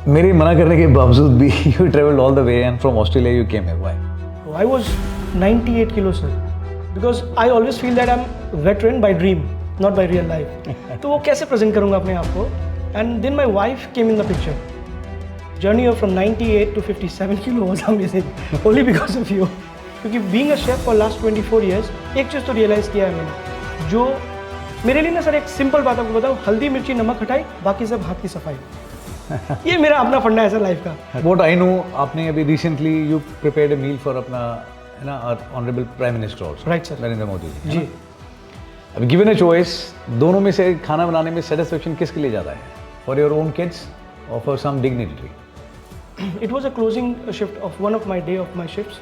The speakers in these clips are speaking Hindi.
मेरे मना करने के बावजूद भी you traveled all the way and from Australia you came here. Why? I was 98 kilos, sir. Because I always feel that I'm veteran by dream, not by real life. तो वो कैसे प्रेजेंट करूँगा अपने आप को? And then my wife came in the picture. Journey of from 98 to 57 kilo was amazing, only because of you. क्योंकि being a chef for last 24 years, एक चीज़ तो रियलाइज़ किया है मैंने, जो मेरे लिए ना सर एक सिंपल बात आपको बताऊँ, हल्दी मिर्ची नमक हटाई, बाकी सब हाथ की सफाई। ये मेरा अपना फंडा है सर लाइफ का। What I know, आपने अभी recently you prepared a meal for अपना है ना honorable prime minister also. Right sir. Narendra Modi जी। जी। अभी given a choice, दोनों में से खाना बनाने में satisfaction किसके लिए ज़्यादा है? For your own kids or for some dignitary? It was a closing shift of one of my shifts.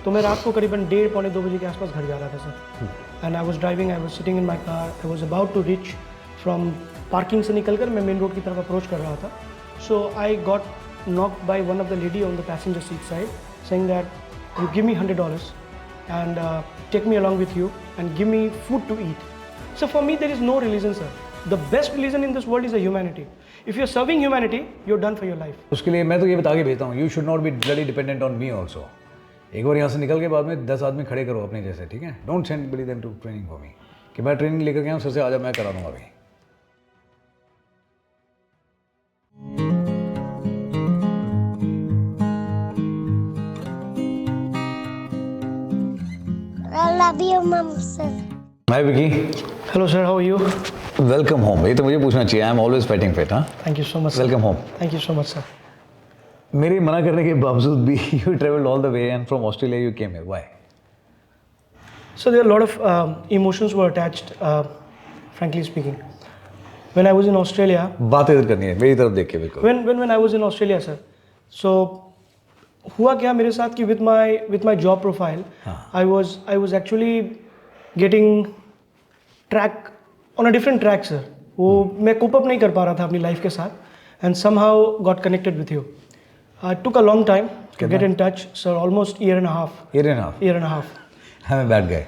तो मैं रात को करीबन 1:30-2 बजे के आसपास घर जा रहा था sir. And I was driving, I was sitting in my car, I was about to reach from parking से निकलकर मैं मेन रोड की तरफ अप्रोच कर रहा था। So I got knocked by one of the lady on the passenger seat side saying that you give me $100 and take me along with you and give me food to eat. So for me there is no religion sir. The best religion in this world is the humanity. If you are serving humanity, you are done for your life. उसके लिए मैं तो ये बता के भेजता हूँ, you should not be bloody dependent on me also. एक बार यहाँ से निकल के बाद में 10 आदमी खड़े करो अपने जैसे, ठीक है? Don't send buddy them to training for me, कि मैं ट्रेनिंग लेकर गया हूँ सर से आजा मैं करा दूँगा अभी। I love you, Mom, sir. Hi Vicky, hello sir, how are you? Welcome home. ये तो मुझे पूछना चाहिए, I am always fighting fit. हाँ, thank you so much. Welcome home. Thank you so much sir. मेरे मना करने के बावजूद भी you traveled all the way and from Australia you came here. Why? So there are a lot of emotions were attached, frankly speaking. When I was in Australia, बात इधर करनी है, मेरी तरफ देख के बिल्कुल। when I was in Australia, sir. So हुआ क्या मेरे साथ कि with my job profile, I was actually getting track on a different track, sir. वो मैं cope up नहीं कर पा रहा था अपनी लाइफ के साथ, and somehow got connected with you. It took a long time to get in touch, sir. Almost year and a half. Year and a half. I'm a bad guy.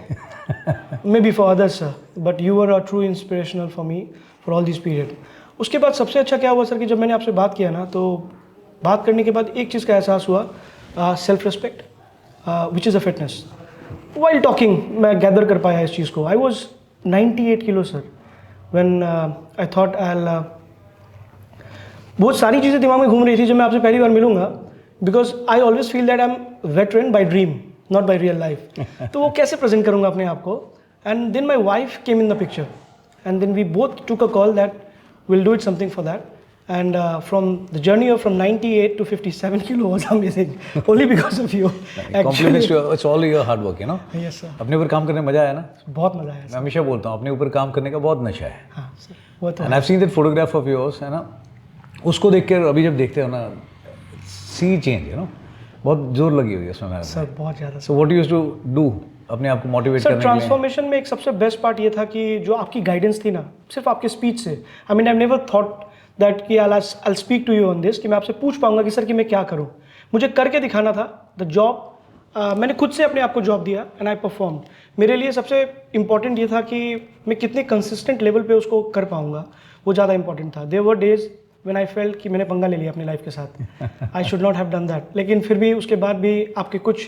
Maybe for others, sir, but you were a true inspirational for me for all this period. उसके बाद सबसे अच्छा क्या हुआ सर कि जब मैंने आपसे बात किया ना, तो बात करने के बाद एक चीज़ का एहसास हुआ, self respect, which is a fitness. While talking मैं गैदर कर पाया इस चीज़ को। I was 98 kilo sir when I thought I बहुत सारी चीज़ें दिमाग में घूम रही थी जब मैं आपसे पहली बार मिलूंगा, because I always feel that I am veteran by dream, not by real life. तो वो कैसे प्रेजेंट करूँगा अपने आप को? And then my wife came in the picture and then we both took a call that will do it something for that. And from the journey of from 98 to 57 kilo was amazing, only because of you. Compliments to you. It's all your hard work, you know. Yes sir. अपने ऊपर काम करने में मजा आया ना? बहुत मज़ा आया मैं सर। हमेशा बोलता हूँ अपने ऊपर काम करने का बहुत नशा है। हाँ सर, वो तो And I've seen that photograph of yours, है ना? उसको देख कर अभी जब देखते हो ना, सी चेंज, यू नो, बहुत जोर लगी हुई है उसमें मेरे। सर बहुत ज़्यादा। So what you used to do अपने आप को मोटिवेट सर करने के लिए? ट्रांसफॉर्मेशन में एक सबसे बेस्ट पार्ट ये था कि जो आपकी गाइडेंस थी ना, सिर्फ आपके स्पीच से, I mean I never thought that कि I speak to you on this, कि मैं आपसे पूछ पाऊंगा कि सर कि मैं क्या करूं। मुझे करके दिखाना था द जॉब। मैंने खुद से अपने आप को जॉब दिया एंड आई परफॉर्म। मेरे लिए सबसे इम्पॉर्टेंट ये था कि मैं कितने कंसिस्टेंट लेवल पे उसको कर पाऊंगा, वो ज़्यादा इंपॉर्टेंट था। There were days when I felt कि मैंने पंगा ले लिया अपनी लाइफ के साथ, I should not have done that. लेकिन फिर भी उसके बाद भी आपके कुछ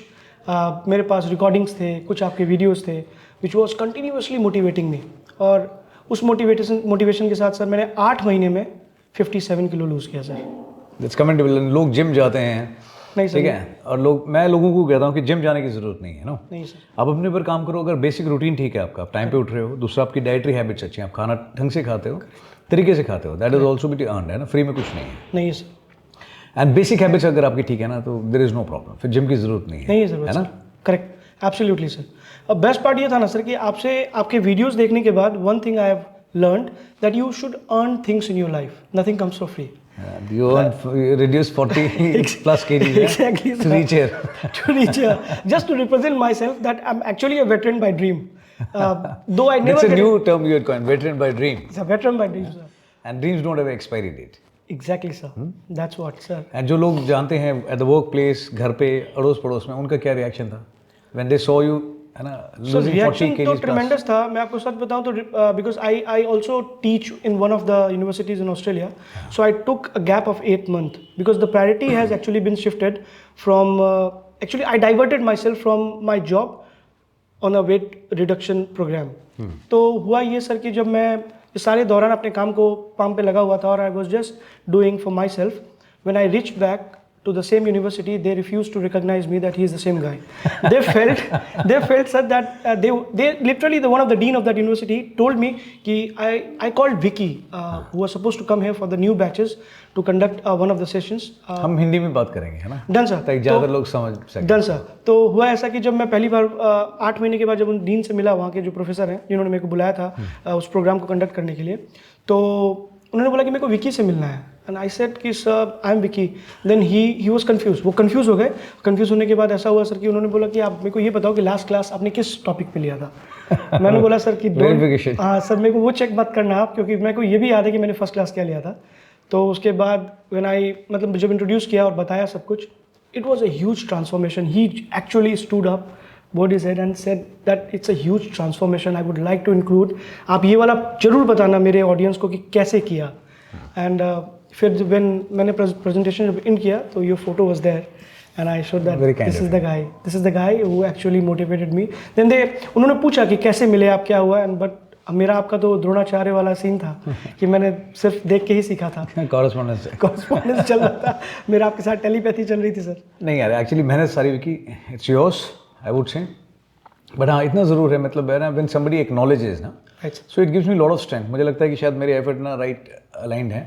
मेरे पास रिकॉर्डिंग्स थे, कुछ आपके वीडियोस थे which was continuously motivating me. और उस मोटिवेशन के साथ सर मैंने 8 महीने में 57 किलो लूज़ किया सर। It's commendable. लोग जिम जाते हैं, नहीं सर, ठीक है, और मैं लोगों को कहता हूँ कि जिम जाने की ज़रूरत नहीं है ना। नहीं सर। आप अपने ऊपर काम करो। अगर बेसिक रूटीन ठीक है आपका, आप टाइम पे उठ रहे हो, दूसरा आपकी डाइटरी हैबिट्स अच्छी हैं, आप खाना ढंग से खाते हो, तरीके से खाते हो, that is also be earned, है ना, फ्री में कुछ नहीं है। नहीं सर। एंड बेसिक हैबिट्स अगर आपकी ठीक है ना, तो देयर इज नो प्रॉब्लम, फिर जिम की ज़रूरत नहीं है। नहीं है ज़रूरत, है ना? Correct, absolutely sir. अब बेस्ट पार्ट ये था ना सर कि आपसे आपके वीडियोस देखने के बाद one thing I have learned that you should earn things in your life, nothing comes for free. You reduce 40 plus kgs Exactly, to sir. reach here. To reach here, just to represent myself that I'm actually a veteran by dream. Though I never. That's a get new term you had coined, veteran by dream. It's a veteran by dream, sir. And dreams don't have an expiry date. Exactly, sir. That's what, sir. And जो लोग जानते हैं at the work place, घर पे, अड़ोस पड़ोस में, उनका क्या रिएक्शन था when they saw you है ना, सर losing 40 रिएक्शन तो kgs ट्रेमेंडस था, मैं आपको सच बताऊं तो because I also teach in one of the universities in Australia, so I took a gap of 8 months because the priority has actually been shifted from actually I diverted myself from my job on a weight reduction program. तो हुआ ये सर कि जब मैं इस सारे दौरान अपने काम को पाम पे लगा हुआ था और I was just doing for my self, when I reach back to the same university, they refused to recognize me that he is the same guy. They felt sir that they literally, the one of the dean of that university told me कि I called Vicky who was supposed to come here for the new batches to conduct one of the sessions. हम हिंदी में बात करेंगे, है ना, डन सर, ताकि ज़्यादा लोग समझ सकें। Done sir. तो हुआ ऐसा कि जब मैं पहली बार 8 महीने के बाद जब उन डीन से मिला, वहाँ के जो प्रोफेसर हैं जिन्होंने मेरे को बुलाया था उस प्रोग्राम को कंडक्ट करने के लिए, तो उन्होंने बोला कि मेरे को विकी से मिलना है। एंड आई सेड कि sir I am Vicky. Then he was confuse, वो कंफ्यूज हो गए। कंफ्यूज होने के बाद ऐसा हुआ सर कि उन्होंने बोला कि आप मेरे को ये बताओ कि लास्ट क्लास आपने किस टॉपिक पे लिया था। मैंने बोला सर कि हाँ सर, मेरे को वो चेक मत करना आप, क्योंकि मेरे को ये भी याद है कि मैंने फर्स्ट क्लास क्या लिया था। तो उसके बाद व्हेन आई मतलब जब इंट्रोड्यूस किया और बताया सब कुछ, it was a huge transformation. He actually stood up what he said and said that it's a huge transformation. I would like to include, आप ये वाला जरूर बताना मेरे ऑडियंस को कि कैसे किया। एंड फिर when मैंने प्रेजेंटेशन जब इन किया तो your photo was there and I showed that this is the guy who actually motivated me. Then उन्होंने पूछा कि कैसे मिले आप, क्या हुआ, एंड बट मेरा आपका तो द्रोणाचार्य वाला सीन था कि मैंने सिर्फ देख के ही सीखा था। कॉरेस्पॉन्डेंस चल रहा था मेरा आपके साथ, टेलीपैथी चल रही थी सर। नहीं यार, एक्चुअली मेहनत सारी की it's yours I would say, but हाँ इतना ज़रूर है, मतलब है ना, व्हेन समबडी एक्नॉलेजेस ना, so it gives me lot of strength. मुझे लगता है कि शायद मेरे एफर्ट ना राइट अलाइंड है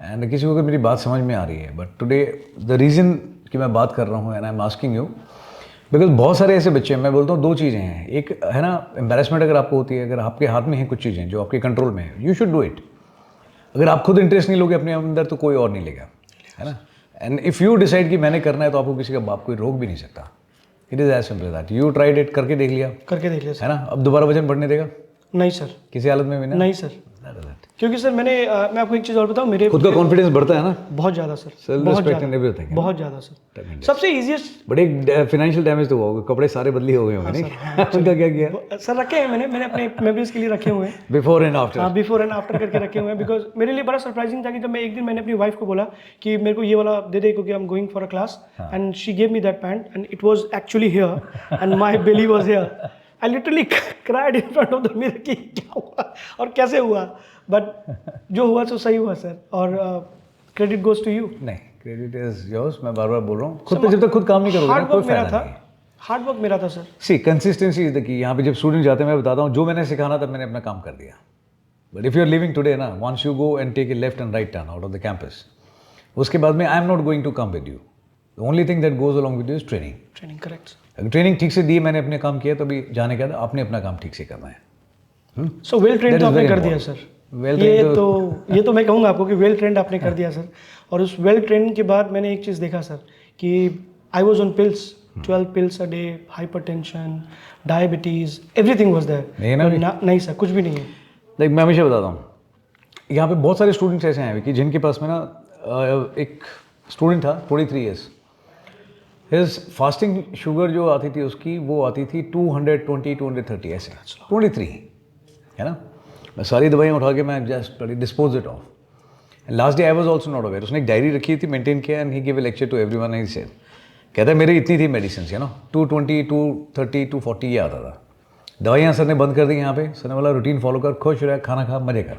एंड किसी को अगर मेरी बात समझ में आ रही है। बट टुडे द रीज़न कि मैं बात कर रहा हूँ and I am asking you because बहुत सारे ऐसे बच्चे हैं, मैं बोलता हूँ 2 चीज़ें हैं। एक है ना एम्बेरसमेंट अगर आपको होती है, अगर आपके हाथ में है कुछ चीज़ें जो आपके कंट्रोल में है, यू शुड डू इट। अगर आप खुद इंटरेस्ट नहीं लोगे अपने अंदर तो कोई और नहीं लेगा, है ना। एंड इफ़ यू डिसाइड कि मैंने करना है तो आपको किसी का बाप कोई रोक भी नहीं सकता। It is as simple that. You tried it, करके देख लिया सर, है ना। अब दोबारा वजन बढ़ने देगा? नहीं सर, किसी हालत में भी नहीं सर। क्योंकि सर मैं आपको एक चीज़ और बताऊँ, मेरे खुद का कॉन्फिडेंस बढ़ता है ना बहुत ज़्यादा सर, बहुत ज़्यादा, बहुत ज़्यादा सर। सबसे इजीएस्ट, बट एक फाइनेंशियल डैमेज तो हुआ होगा, कपड़े सारे बदली हो गए होंगे नहीं? उनका क्या किया सर? रखे हैं मैंने अपने मेमोरीज के लिए रखे हुए हैं, बिफोर एंड आफ्टर। हाँ, बिफोर एंड आफ्टर करके रखे हुए हैं। बिकॉज मेरे लिए बड़ा सरप्राइजिंग था कि जब मैं एक दिन मैंने अपनी वाइफ को बोला कि मेरे को ये वाला दे दे क्योंकि I am going for a class, and she gave me that pant and it was actually here and my belly was here. I literally cried in front of the mirror कि क्या हुआ और कैसे हुआ, बट जो हुआ तो सही हुआ सर, और क्रेडिट गोज टू यू। नहीं, क्रेडिट इज योर्स। मैं बार बार बोल रहा हूँ, खुद पे जब तक खुद काम नहीं करोगे ना कोई फायदा नहीं। हार्ड वर्क मेरा था sir. See consistency is the key. यहाँ पे जब स्टूडेंट जाते हैं मैं बताता हूँ, जो मैंने सिखाना तब मैंने अपना काम कर दिया। But if you are living today ना, once you go and take a left and right turn out of the campus, उसके बाद में I am not going to come with you. The only thing that goes along with you is training. Correct. अगर ट्रेनिंग ठीक से दी, मैंने अपने काम किया, तभी जाने के बाद आपने अपना काम ठीक से करना है। सो वेल ट्रेंड तो आपने कर दिया सर। ये तो मैं कहूँगा आपको कि वेल ट्रेंड आपने कर दिया सर। और उस वेल ट्रेंड के बाद मैंने एक चीज़ देखा सर कि I was on pills, 12 pills a day, hypertension, diabetes, everything was there. नहीं सर, कुछ भी नहीं है। लाइक मैं हमेशा बताता हूँ, यहाँ पे बहुत सारे स्टूडेंट्स ऐसे हैं कि जिनके पास में ना एक स्टूडेंट था 23 years, हिज फास्टिंग शुगर जो आती थी उसकी, वो आती थी 220, 230 ऐसे, 23 है ना। मैं सारी दवाइयाँ उठा के मैं just dispose it of. Last day I was also not aware. उसने एक डायरी रखी थी, मेंटेन किया, and he give a lecture to everyone and he said, कहता है मेरी इतनी थी मेडिसिन है ना, 220, 230, 240 ये आता था। दवाइयाँ सर ने बंद कर दी यहाँ पे। सर ने बोला रूटीन फॉलो कर, खुश रह, खाना खा, मजे कर।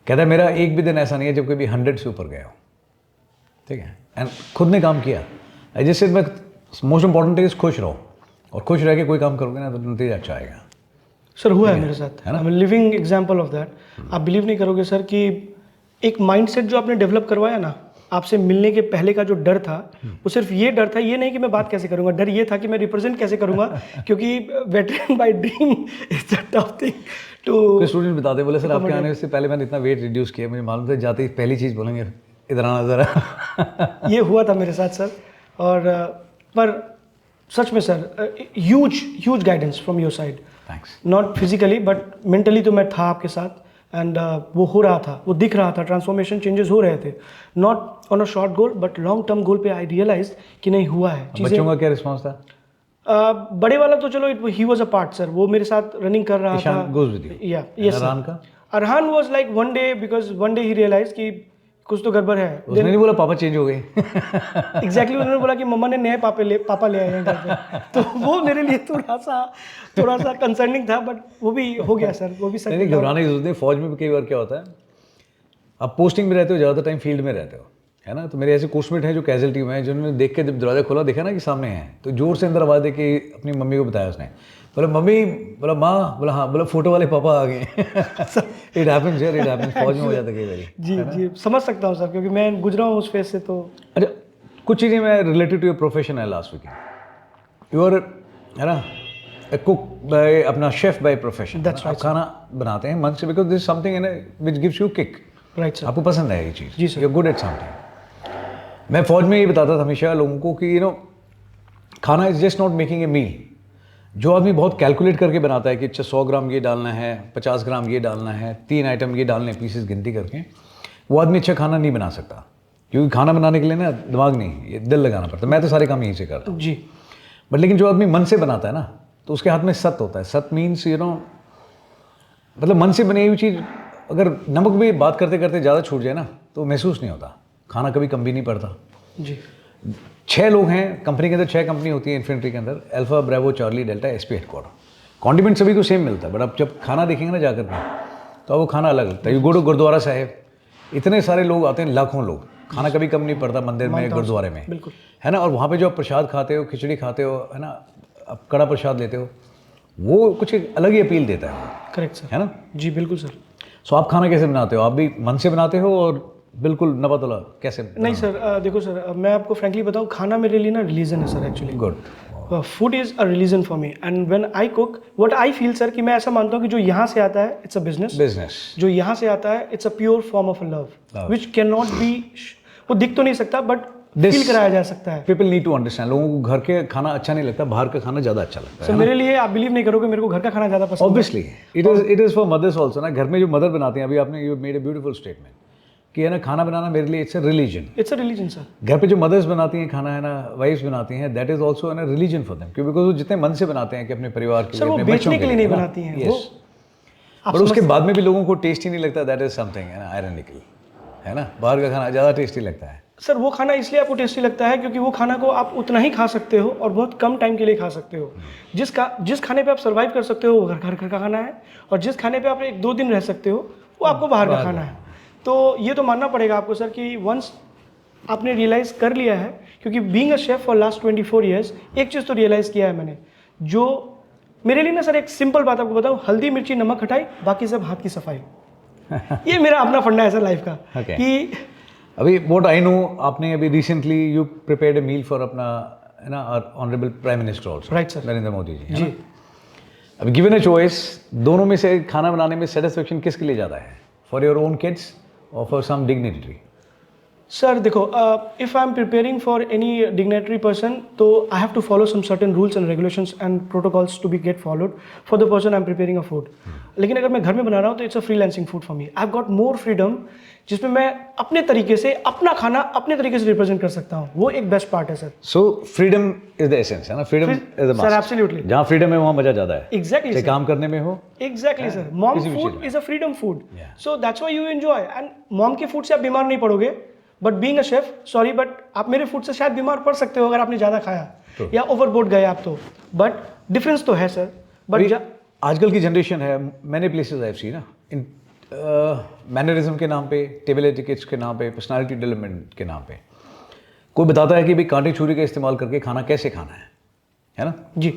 कहता है मेरा एक भी दिन ऐसा नहीं है जब कभी 100 से ऊपर गया हो, ठीक है। एंड खुद ने काम किया। जैसे मैं मोस्ट इंपॉर्टेंट इज खुश रहो, और खुश रह के कोई काम करोगे ना तो नतीजा अच्छा आएगा। सर हुआ है मेरे साथ, I am living example of that. आप बिलीव नहीं करोगे सर कि एक माइंडसेट जो आपने डेवलप करवाया ना, आपसे मिलने के पहले का जो डर था, वो सिर्फ ये डर था, ये नहीं कि मैं बात कैसे करूंगा, डर ये था कि मैं रिप्रेजेंट कैसे करूंगा, क्योंकि veteran by dream is a tough thing too. Student बताते बोले सर आपके आने से पहले मैंने इतना वेट रिड्यूस किया, मुझे मालूम था जाते ही पहली चीज़ बोलेंगे इधर आना ज़रा। ये हुआ था मेरे साथ सर। और पर सच में sir huge guidance from your side, thanks. Not physically but mentally तो मैं था आपके साथ, एंड वो हो रहा था, वो दिख रहा था, ट्रांसफॉर्मेशन चेंजेस हो रहे थे, not on a short goal but long term goal पे आई रियलाइज कि नहीं हुआ है। बच्चों का क्या रिस्पॉन्स था? बड़े वाला तो चलो he was a part sir, वो मेरे साथ रनिंग कर रहा था। Ishaan goes with you. या यस अरहान का? Arhaan was like one day, because one day he realize कि कुछ तो गड़बड़ है। उसने नहीं बोला पापा चेंज हो गए? एग्जैक्टली उन्होंने बोला कि मम्मा ने नए पापा ले आए हैं घर पे। तो वो मेरे लिए थोड़ा सा कंसर्निंग था, बट वो भी हो गया सर, वो भी सर। नहीं घबराने की जरूरत नहीं। फौज में भी कई बार क्या होता है, आप पोस्टिंग में रहते हो, ज़्यादा टाइम फील्ड में रहते हो, है ना। तो मेरे ऐसे कोर्समेट हैं जो कैजुअल्टी में हैं, जिन्होंने देख के जब दरवाजा खोला, देखा ना कि सामने हैं, तो जोर से अंदर आवाज़ दे के अपनी मम्मी को बताया उसने। बोला मम्मी, बोला माँ, बोला हाँ, बोला फोटो वाले पापा आ गए। इट हैपेंस यार, इट हैपेंस। फौज में हो जाता है कई बार। जी जी समझ सकता हूँ सर, क्योंकि मैं गुजरा हूँ उस फेज से। तो अच्छा, कुछ चीज़ें मैं रिलेटेड टू योर प्रोफेशन है लास्ट वीक। यू आर, है ना, कुक बाय, अपना chef by profession. That's right, आप खाना बनाते हैं मन से, because this something in which gives you kick. Right sir. आपको पसंद है ये चीज़। जी sir. You are good at something. मैं फौज में ये बताता था हमेशा लोगों को कि खाना is just not making a meal. जो आदमी बहुत कैलकुलेट करके बनाता है कि अच्छा 100 ग्राम ये डालना है, 50 ग्राम ये डालना है, 3 आइटम ये डालने, पीसेस गिनती करके, वो आदमी अच्छा खाना नहीं बना सकता। क्योंकि खाना बनाने के लिए ना दिमाग नहीं, ये दिल लगाना पड़ता है। मैं तो सारे काम यहीं से करता हूँ जी। बट लेकिन जो आदमी मन से बनाता है ना, तो उसके हाथ में सत होता है। सत मीन्स मतलब मन से बनी हुई चीज़, अगर नमक भी बात करते करते ज़्यादा छूट जाए ना, तो महसूस नहीं होता, खाना कभी कम भी नहीं पड़ता। जी 6 लोग हैं कंपनी के अंदर, 6 कंपनी होती है इन्फेंट्री के अंदर, alpha, bravo, charlie, delta, SP headquarter. Condiment सभी को सेम मिलता है, बट आप जब खाना देखेंगे ना जाकर के, तो वो खाना अलग लगता है। You go to gurdwara Sahib, इतने सारे लोग आते हैं, लाखों लोग, खाना कभी कम नहीं पड़ता मंदिर में, गुरुद्वारे में, बिल्कुल, है ना। और वहाँ पे जो आप प्रसाद खाते हो, खिचड़ी खाते हो, है ना, आप कड़ा प्रसाद लेते हो, वो कुछ एक अलग ही अपील देता है। Correct sir. है ना। जी बिल्कुल सर। सो आप खाना कैसे बनाते हो? आप भी मन से बनाते हो और बिल्कुल नबातला कैसे? नहीं सर, देखो सर, मैं आपको फ्रैंकली बताऊँ, खाना मेरे लिए ना रिलीजन है sir actually. Good. Food is a religion for me, and when I cook what I feel sir, कि मैं ऐसा मानता हूँ कि जो यहाँ से आता है इट्स अ बिजनेस, जो यहाँ से आता है it's a pure form of love, which can not be, वो दिख तो नहीं सकता बट फील कराया जा सकता है। People need to understand. लोगों को घर के खाना अच्छा नहीं लगता, बाहर का खाना ज़्यादा अच्छा लगता है। सर मेरे लिए आप बिलीव नहीं करोगे, मेरे को घर का खाना ज़्यादा पसंद है। Obviously it is for mothers also ना। घर में जो मदर बनाती हैं, अभी आपने you made a beautiful statement कि है ना, खाना बनाना मेरे लिए it's a religion. It's a religion sir. घर पे जो मदर्स बनाती हैं खाना, है ना, वाइफ्स बनाती हैं, that is also an religion for them, क्योंकि वो जितने मन से बनाते हैं कि अपने परिवार के लिए, वो अपने बच्चों बेचने के लिए नहीं बनाती हैं। यस, पर उसके बाद में भी लोगों को टेस्टी नहीं लगता। दैट इज समथिंग, है ना, आयरनिकल, है ना। बाहर का खाना ज़्यादा टेस्टी लगता है सर। वो खाना इसलिए आपको टेस्टी लगता है क्योंकि वो खाना को आप उतना ही खा सकते हो और बहुत कम टाइम के लिए खा सकते हो। जिस खाने पे आप सर्वाइव कर सकते हो वो घर का खाना है, और जिस खाने पे आप 1-2 दिन रह सकते हो वो आपको बाहर का खाना है। तो ये तो मानना पड़ेगा आपको सर कि वंस आपने रियलाइज़ कर लिया है, क्योंकि being a chef for last 24 years, एक चीज़ तो रियलाइज़ किया है मैंने, जो मेरे लिए ना सर, एक सिंपल बात आपको बताऊँ, हल्दी मिर्ची नमक खटाई, बाकी सब हाथ की सफाई। ये मेरा अपना फंडा है सर लाइफ का। कि अभी व्हाट आई नो, आपने अभी recently you prepared a meal for अपना, है ना, honourable prime minister also, right sir, Narendra Modi ji. अभी गिवन अ चॉइस, दोनों में से खाना बनाने में सेटिस्फेक्शन किसके लिए ज़्यादा है? फॉर योर ओन किड्स और फॉर सम डिग्निटरी? सर देखो, if I am preparing for any dignitary person, तो I have to follow some certain rules and regulations and protocols to be get followed for the person I am preparing a food. लेकिन अगर मैं घर में बना रहा हूँ तो it's a freelancing food for me. I have got more freedom, जिसमें मैं अपने तरीके से अपना खाना अपने तरीके से रिप्रेजेंट कर सकता हूँ। वो एक बेस्ट पार्ट है sir. So freedom is the essence, है ना। Freedom is the must. Sir absolutely, जहाँ फ्रीडम है वहाँ मजा ज़्यादा है। एग्जैक्टली चाहे काम करने में हो। Exactly sir. Mom food is a freedom food, so that's why you enjoy. And mom के फूड से आप बीमार नहीं पड़ोगे, but being a chef, sorry but आप मेरे फूड से शायद बीमार पड़ सकते हो अगर आपने ज़्यादा खाया या ओवरबोर्ड गए आप तो, बट डिफरेंस तो है सर। बट आजकल की जनरेशन है, many places I have scene ना, इन मैनरिज्म के नाम पे, टेबल एटिकेट्स के नाम पे, पर्सनालिटी डेवलपमेंट के नाम पे कोई बताता है कि भाई कांटे छुरी का इस्तेमाल करके खाना कैसे खाना है ना जी।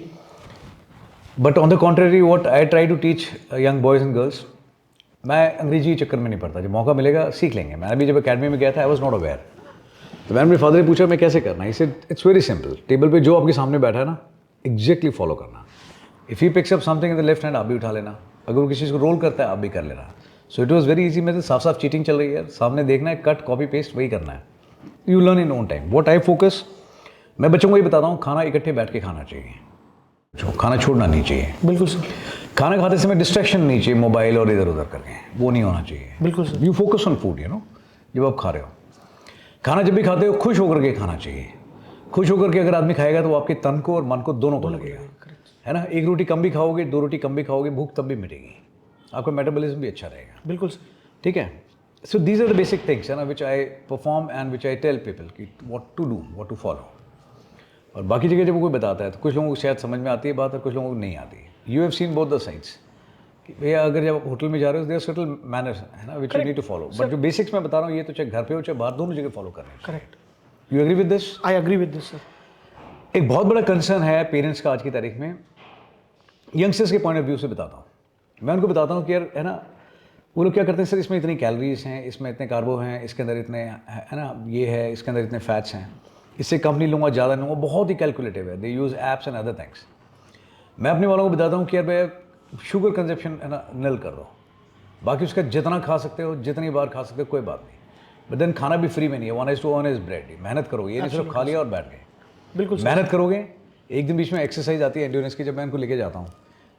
But on the contrary what I try to teach young boys and girls, मैं अंग्रेजी चक्कर में नहीं पड़ता, जब मौका मिलेगा सीख लेंगे। मैं अभी जब अकेडमी में गया था, आई वॉज नॉट अवेयर, तो मैंने मेरे फादर ने पूछा मैं कैसे करना है। इट्स वेरी सिंपल, टेबल पे जो आपके सामने बैठा है ना, एग्जैक्टली फॉलो करना। If you picks up something in the left hand, आप भी उठा लेना। अगर वो किसी को रोल करता है, आप भी कर लेना। So it was very easy. मैं तो साफ साफ चीटिंग चल रही है, सामने देखना है, कट कॉपी पेस्ट वही करना है। You learn in own time. What I focus, मैं बच्चों को ये बताता हूँ, खाना इकट्ठे बैठ के खाना चाहिए, जो खाना छोड़ना नहीं चाहिए। बिल्कुल सर। खाना खाते समय डिस्ट्रैक्शन नहीं चाहिए, मोबाइल और इधर उधर करके, वो नहीं होना चाहिए। बिल्कुल sir. You focus on food, you know, जब आप खा रहे हो। खाना जब भी खाते हो खुश होकर के खाना चाहिए। खुश होकर के अगर आदमी खाएगा तो वो आपके तन को और मन को दोनों को लगेगा, है ना। एक रोटी कम भी खाओगे, 2 रोटी कम भी खाओगे, भूख तब भी मिटेगी, आपका मेटाबॉलिज्म भी अच्छा रहेगा। बिल्कुल सर। ठीक है। So these are the basic things, है ना, which I perform and which I tell people कि what to do, what to follow. और बाकी जगह जब कोई बताता है तो कुछ लोगों को शायद समझ में आती है बात और कुछ लोगों को नहीं आती है। You have seen both the sides कि भैया अगर जब आप होटल में जा रहे हो देयर सर्टेन मैनर्स, है ना, which you need to follow. But जो बेसिक्स मैं बता रहा हूँ ये तो चाहे घर पे हो चाहे बाहर, दोनों जगह फॉलो करने हैं। Correct. You agree with this? I agree with this sir. एक बहुत बड़ा कंसर्न है पेरेंट्स का आज की तारीख में, यंगस्टर्स के पॉइंट ऑफ व्यू से बताता हूँ। मैं उनको बताता हूँ कि यार, है ना, वो लोग क्या करते हैं सर, इसमें इतनी कैलोरीज हैं, इसमें इतने कार्बो हैं, इसके अंदर इतने, है ना, ये है, इसके अंदर इतने फैट्स हैं, इससे कम नहीं लूँगा, ज़्यादा लूँगा, बहुत ही कैलकुलेटिव है। They use apps and other things. मैं अपने वालों को बताता हूँ कि यार भैया शुगर कंजप्शन, है ना, नल कर दो, बाकी उसका जितना खा सकते हो, जितनी बार खा सकते हो, कोई बात नहीं। बट देन खाना भी फ्री में नहीं है, 1:1 इज ब्रेड। मेहनत करोगे, ये नहीं सिर्फ खा लिया और बैठ गए। बिल्कुल मेहनत करोगे। एक दिन बीच में एक्सरसाइज आती है एंड्योरेंस की, जब मैं इनको लेके जाता हूँ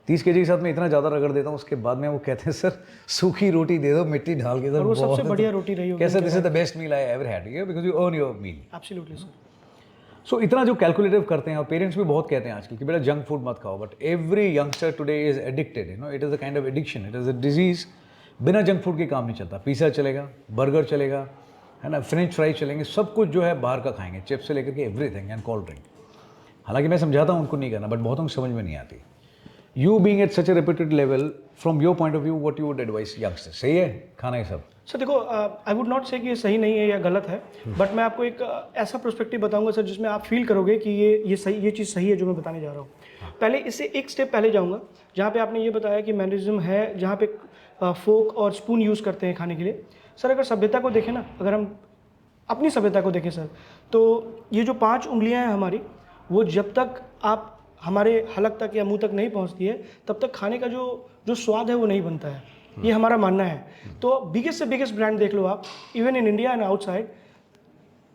30 kg के साथ में इतना ज़्यादा रगड़ देता हूँ, उसके बाद में वो कहते हैं सर सूखी रोटी दे दो, मिट्टी ढाल के सर, और वो सबसे बढ़िया रोटी रही होगी। कैसे, this is the best meal I ever had, because you earn your meal. Absolutely sir. So इतना जो कैलकुलेटिव करते हैं, और पेरेंट्स भी बहुत कहते हैं आजकल कि बेटा जंक फूड मत खाओ, but every youngster today is addicted, you know, it is a kind of addiction, it is a disease. बिना जंक फूड के काम नहीं चलता। पिज़्ज़ा चलेगा, बर्गर चलेगा, है ना, फ्रेंच फ्राई चलेंगे, सब कुछ जो है बाहर का खाएंगे, चिप्स से लेकर के एवरीथिंग एंड कोल्ड ड्रिंक। हालांकि मैं समझाता हूँ उनको नहीं करना, बट बहुतों को समझ में नहीं आती। You being at such A reputed level, from your point of view what you would advise youngster? सही है खाना ये सब? सर देखो, आई वुड नॉट से कि ये सही नहीं है या गलत है, बट मैं आपको एक ऐसा पर्सपेक्टिव बताऊंगा सर जिसमें आप फील करोगे कि ये सही, ये चीज़ सही है जो मैं बताने जा रहा हूँ। पहले इससे एक स्टेप पहले जाऊँगा, जहाँ पे आपने ये बताया कि मैनरिज्म है, जहाँ पे फोक और स्पून यूज़ करते हैं खाने के लिए। सर अगर सभ्यता को देखें ना, अगर हम अपनी सभ्यता को देखें सर, तो ये जो 5 उंगलियाँ हैं हमारी, वो जब तक आप हमारे हलक तक या मुंह तक नहीं पहुंचती है, तब तक खाने का जो स्वाद है वो नहीं बनता है। ये हमारा मानना है। तो बिगेस्ट से बिगेस्ट ब्रांड देख लो आप, even in India and outside,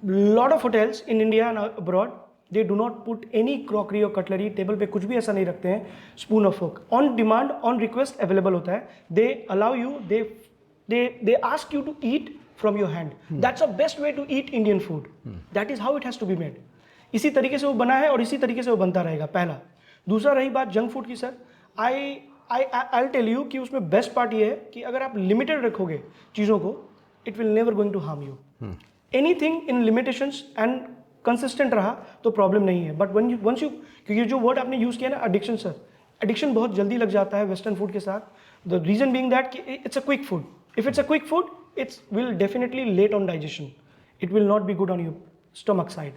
lot of hotels in India and abroad, they do not put any crockery और कटलरी, टेबल पे कुछ भी ऐसा नहीं रखते हैं। स्पून और fork on demand, on request available होता है। They allow you, they ask you to eat from your hand. That's a best way to eat Indian food. That is how it has to be made. इसी तरीके से वो बना है और इसी तरीके से वो बनता रहेगा, पहला। दूसरा रही बात जंक फूड की सर, आई टेल यू कि उसमें बेस्ट पार्ट ये है कि अगर आप लिमिटेड रखोगे चीज़ों को, it will never going to harm you. Anything in limitations and consistent रहा तो प्रॉब्लम नहीं है। बट वंस यू, क्योंकि जो वर्ड आपने यूज़ किया ना, एडिक्शन सर, एडिक्शन बहुत जल्दी लग जाता है वेस्टर्न फूड के साथ। द रीजन बीइंग दैट कि it's a quick food. If it's a quick food, it's will definitely let on digestion, it will not be good on your stomach side.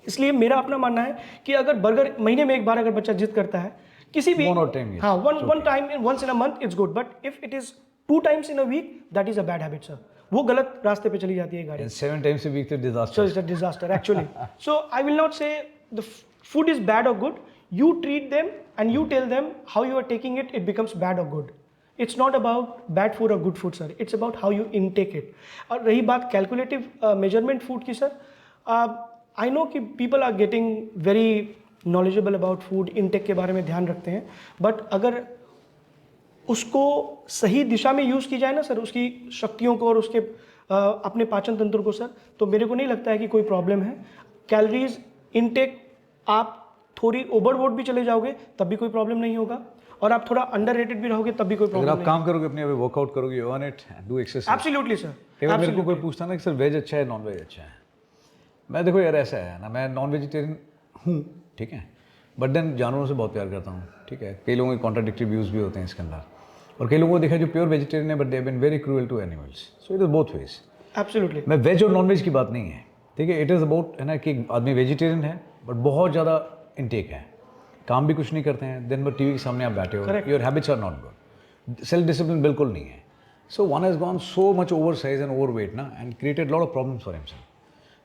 इसलिए मेरा अपना मानना है कि अगर बर्गर महीने में एक बार अगर बच्चा जिद करता है किसी भी, हाँ, one time once in a month it's good, but if it is 2 times in a week, that is a bad habit sir. वो गलत रास्ते पे चली जाती है गाड़ी। 7 times a week to disaster. So it's a disaster actually. So I will not say the food is bad or good. You treat them and you tell them how you are taking it, it becomes bad or good. It's not about bad food or good food sir. It's about how you intake it. और रही बात कैलकुलेटिव मेजरमेंट फूड की सर, आई नो कि people are getting very knowledgeable about food intake के बारे में ध्यान रखते हैं, बट अगर उसको सही दिशा में यूज़ की जाए ना सर, उसकी शक्तियों को और उसके अपने पाचन तंत्र को सर, तो मेरे को नहीं लगता है कि कोई प्रॉब्लम है। कैलोरीज इनटेक आप थोड़ी ओवरबोर्ड भी चले जाओगे तब भी कोई प्रॉब्लम नहीं होगा, और आप थोड़ा अंडररेटेड भी रहोगे तब भी कोई प्रॉब्लम अगर आप काम करोगे अपने वर्कआउट करोगे, earn it, do exercise. Absolutely sir. मेरे को कोई पूछता ना कि सर वेज अच्छा है नॉन वेज अच्छा है, मैं देखो यार ऐसा है ना, मैं नॉन वेजिटेरियन हूँ, ठीक है, बट देन जानवरों से बहुत प्यार करता हूँ, ठीक है। कई लोगों के कॉन्ट्राडिक्टरी व्यूज़ भी होते हैं इसके अंदर, और कई लोगों को देखा जो प्योर वेजिटेरियन है but they have been very cruel to animals. So it is both veg. Absolutely. मैं वेज और नॉन वेज की बात नहीं है, ठीक है। इट इज़ अबाउट, है ना, कि आदमी वेजिटेरियन है बट बहुत ज़्यादा इनटेक है, काम भी कुछ नहीं करते हैं, दिन भर टीवी के सामने आप बैठे हो, your habits are not good, self discipline बिल्कुल नहीं है। So one has gone so much over size and over weight ना, and created lot of problems for himself.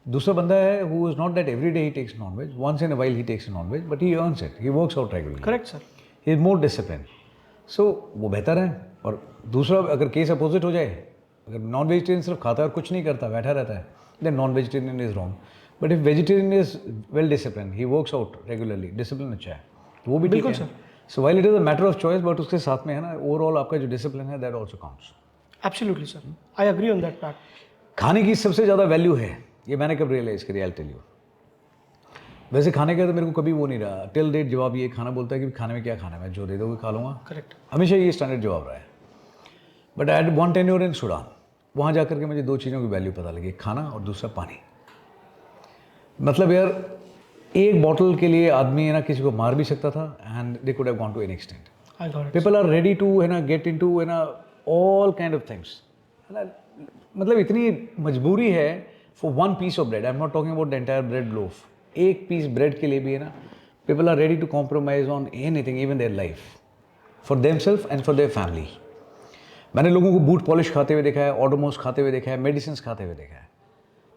दूसरा बंदा है who is not that every day he takes non veg, once in a while he takes non veg, but he earns it, he works out regularly. Correct sir. He is more discipline, so वो बेहतर है। और दूसरा अगर केस अपोजिट हो जाए, अगर नॉन वेजिटेरियन सिर्फ खाता है और कुछ नहीं करता, बैठा रहता है, then non vegetarian is wrong. But if vegetarian is well discipline, he works out regularly, discipline अच्छा है, तो वो भी बिल्कुल ठीक है। So while it is a matter of choice, but उसके साथ में, है ना, ओवरऑल आपका जो डिसिप्लिन है that also counts. Absolutely sir, I agree on that part. खाने की सबसे ज़्यादा वैल्यू है, ये मैंने कब रियलाइज़ करी, आई टेल यू। वैसे खाने का तो मेरे को कभी वो नहीं रहा टिल डेट जवाब ये खाना बोलता है कि खाने में क्या खाना है मैं जो दे दोगे खा लूँगा करेक्ट। हमेशा ये स्टैंडर्ड जवाब रहा है but I had one tenure in Sudan वहाँ जा के मुझे दो चीज़ों की वैल्यू पता लगी खाना और दूसरा पानी मतलब यार एक बॉटल के लिए आदमी है ना किसी को मार भी सकता था and they could have gone to an extent I got it. People are ready to है ना गेट इन टू है ना ऑल काइंड ऑफ थिंग्स है ना मतलब इतनी मजबूरी है for one piece of bread I am not talking about the entire bread loaf एक पीस ब्रेड के लिए भी है ना people are ready to compromise on anything even their life for themself and for their family मैंने लोगों को बूट पॉलिश खाते हुए देखा है ऑडोमोस खाते हुए देखा है मेडिसिन खाते हुए देखा है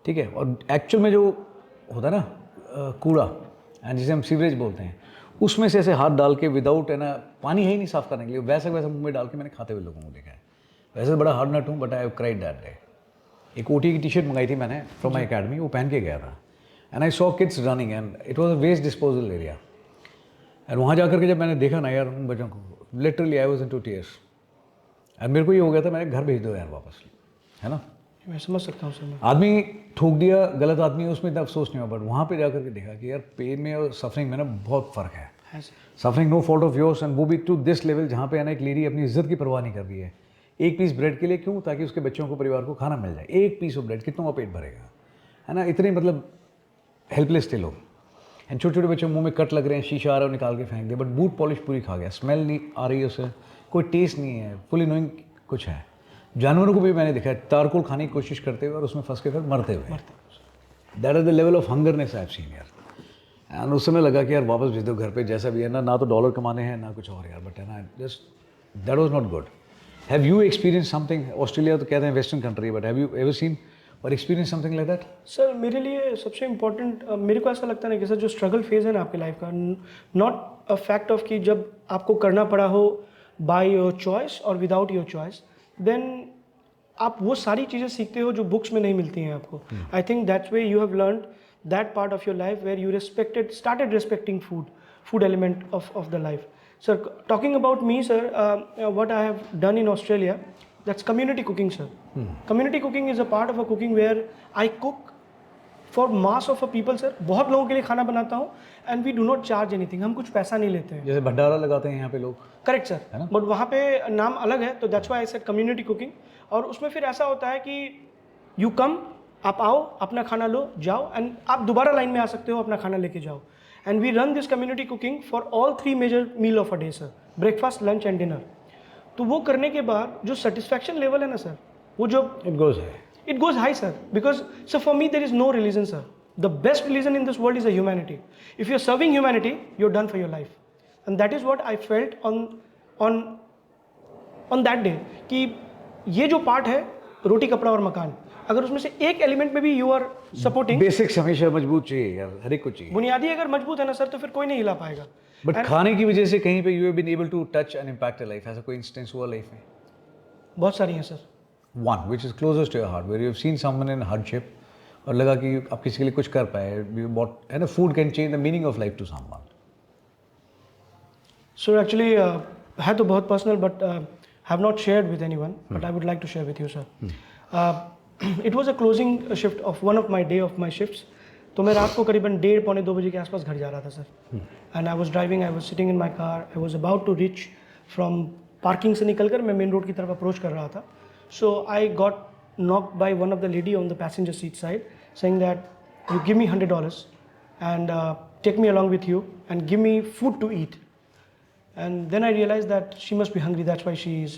ठीक है और एक्चुअल में जो होता है ना कूड़ा एंड जिसे हम सीवरेज बोलते हैं उसमें से ऐसे हाथ डाल के विदाउट है ना पानी है ही नहीं साफ़ करने के लिए वैसे वैसे मुंह में डाल के मैंने खाते हुए लोगों को देखा है वैसे बड़ा हार्ड नट हूँ but I have cried that day एक ओटी की टी शर्ट मंगाई थी मैंने फ्रॉम माई अकेडमी वो पहन के गया था and I saw kids running and it was a waste disposal area and वहाँ जाकर के जब मैंने देखा ना यार उन बच्चों को literally I was in to tears and मेरे को ये हो गया था मैंने घर भेज दो यार वापस है ना मैं समझ सकता हूँ सर मैं। आदमी ठोक दिया गलत आदमी है उसमें इतना अफसोस नहीं हुआ बट वहाँ पे जाकर के देखा कि यार पेन में और सफरिंग में ना बहुत फ़र्क है suffering no fault of yours and वो भी टू दिस लेवल जहाँ पे है ना एक लेडी अपनी इज्जत की परवाह नहीं कर रही है एक पीस ब्रेड के लिए क्यों ताकि उसके बच्चों को परिवार को खाना मिल जाए एक पीस ऑफ ब्रेड कितनों का पेट भरेगा है ना इतने मतलब हेल्पलेस थे लोग एंड छोटे छोटे बच्चों मुंह में कट लग रहे हैं शीशा आ रहा है निकाल के फेंक दे बट बूट पॉलिश पूरी खा गया स्मेल नहीं आ रही है उसे कोई टेस्ट नहीं है फुली नोइंग कुछ है जानवरों को भी मैंने देखा है तारकोल खाने की कोशिश करते हुए और उसमें फंस के फिर मरते हुए that is the level of hungerness I have seen यार एंड उस समय लगा कि यार वापस भेज दो घर पे जैसा भी है ना तो डॉलर कमाने हैं ना कुछ और यार बट है ना just that was not good have you experience something Australia तो कहते हैं western country but have you ever seen और experience something like that sir मेरे लिए सबसे इम्पोर्टेंट मेरे को ऐसा लगता है ना कि सर जो स्ट्रगल फेज है ना आपकी लाइफ का नॉट अ फैक्ट ऑफ कि जब आपको करना पड़ा हो बाय योर चॉइस और विदाउट योर चॉइस देन आप वो सारी चीज़ें सीखते हो जो बुक्स में नहीं मिलती हैं आपको I think that's way you have learn that part of your life where you started respecting food element of the life sir talking about me sir what I have done in Australia that's community cooking sir. Community cooking is a part of a cooking where I cook for mass of a people sir. बहुत लोगों के लिए खाना बनाता हूँ and we do not charge anything. हम कुछ पैसा नहीं लेते हैं जैसे भंडारा लगाते हैं यहाँ पे लोग करेक्ट सर बट वहाँ पे नाम अलग है तो that's why I said community cooking और उसमें फिर ऐसा होता है कि यू कम आप आओ अपना खाना लो जाओ एंड आप दोबारा लाइन में आ सकते हो अपना खाना लेके जाओ and we run this community cooking for all 3 major meal of a day sir breakfast lunch and dinner तो वो करने के बाद जो सेटिस्फैक्शन लेवल है ना सर वो जो it goes high sir because sir for me there is no religion sir the best religion in this world is a humanity if you are serving humanity you are done for your life and that is what I felt on that day कि ये जो पार्ट है रोटी कपड़ा और मकान अगर उसमें से एक एलिमेंट में भी यू आर सपोर्टिंग बेसिक्स हमेशा मजबूत चाहिए यार हर एक को चाहिए बुनियादी अगर मजबूत है ना सर तो फिर कोई नहीं हिला पाएगा बट खाने की वजह से कहीं पे you have been able to touch and impact a life ऐसा कोई इंस्टेंस हुआ लाइफ में बहुत सारी हैं sir one which is closest to your heart where you have seen someone in hardship और लगा कि आप किसी के लिए कुछ कर पाए है ना food can change the meaning of life to someone so actually है तो बहुत personal but have not shared with anyone but I would like to share with you sir it was a closing shift of one of my shifts तो मैं रात को करीबन 1:30-2 बजे के आसपास घर जा रहा था sir and I was driving I was sitting in my car I was about to reach from parking से निकल कर मैं मेन रोड की तरफ अप्रोच कर रहा था so I got knocked by one of the lady on the passenger seat side saying that you give me $100 and take me along with you and give me food to eat and then I realized that she must be hungry that's why she is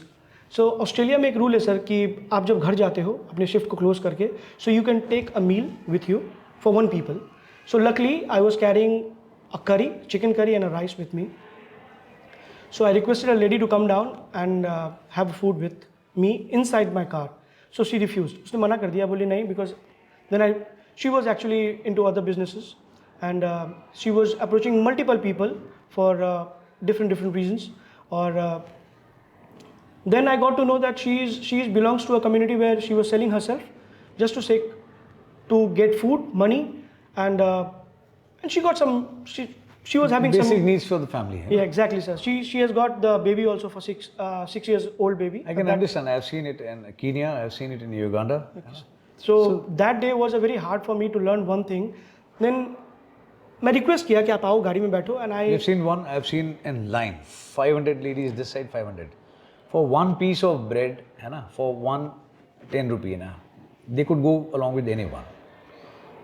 so Australia में एक रूल है सर कि आप जब घर जाते हो अपने शिफ्ट को क्लोज करके so you can take a meal with you for 1 people so luckily I was carrying a curry chicken curry and a rice with me so I requested a lady to come down and have food with me inside my car so she refused उसने मना कर दिया बोली नहीं because then she was actually into other businesses and she was approaching multiple people for different reasons or then I got to know that she belongs to a community where she was selling herself just to get food money and she got some she was having basic some needs for the family. Yeah, exactly, sir. She has got the baby also for 6 years old baby. I can understand. I've seen it in Kenya. I've seen it in Uganda. So that day was a very hard for me to learn one thing. Then मैं रिक्वेस्ट किया कि आप आओ गाड़ी में बैठो and I I've seen one, I've seen in line, 500 ladies this side, 500. For one piece of bread, है ना, for one 10 rupee ना, they could go along with anyone.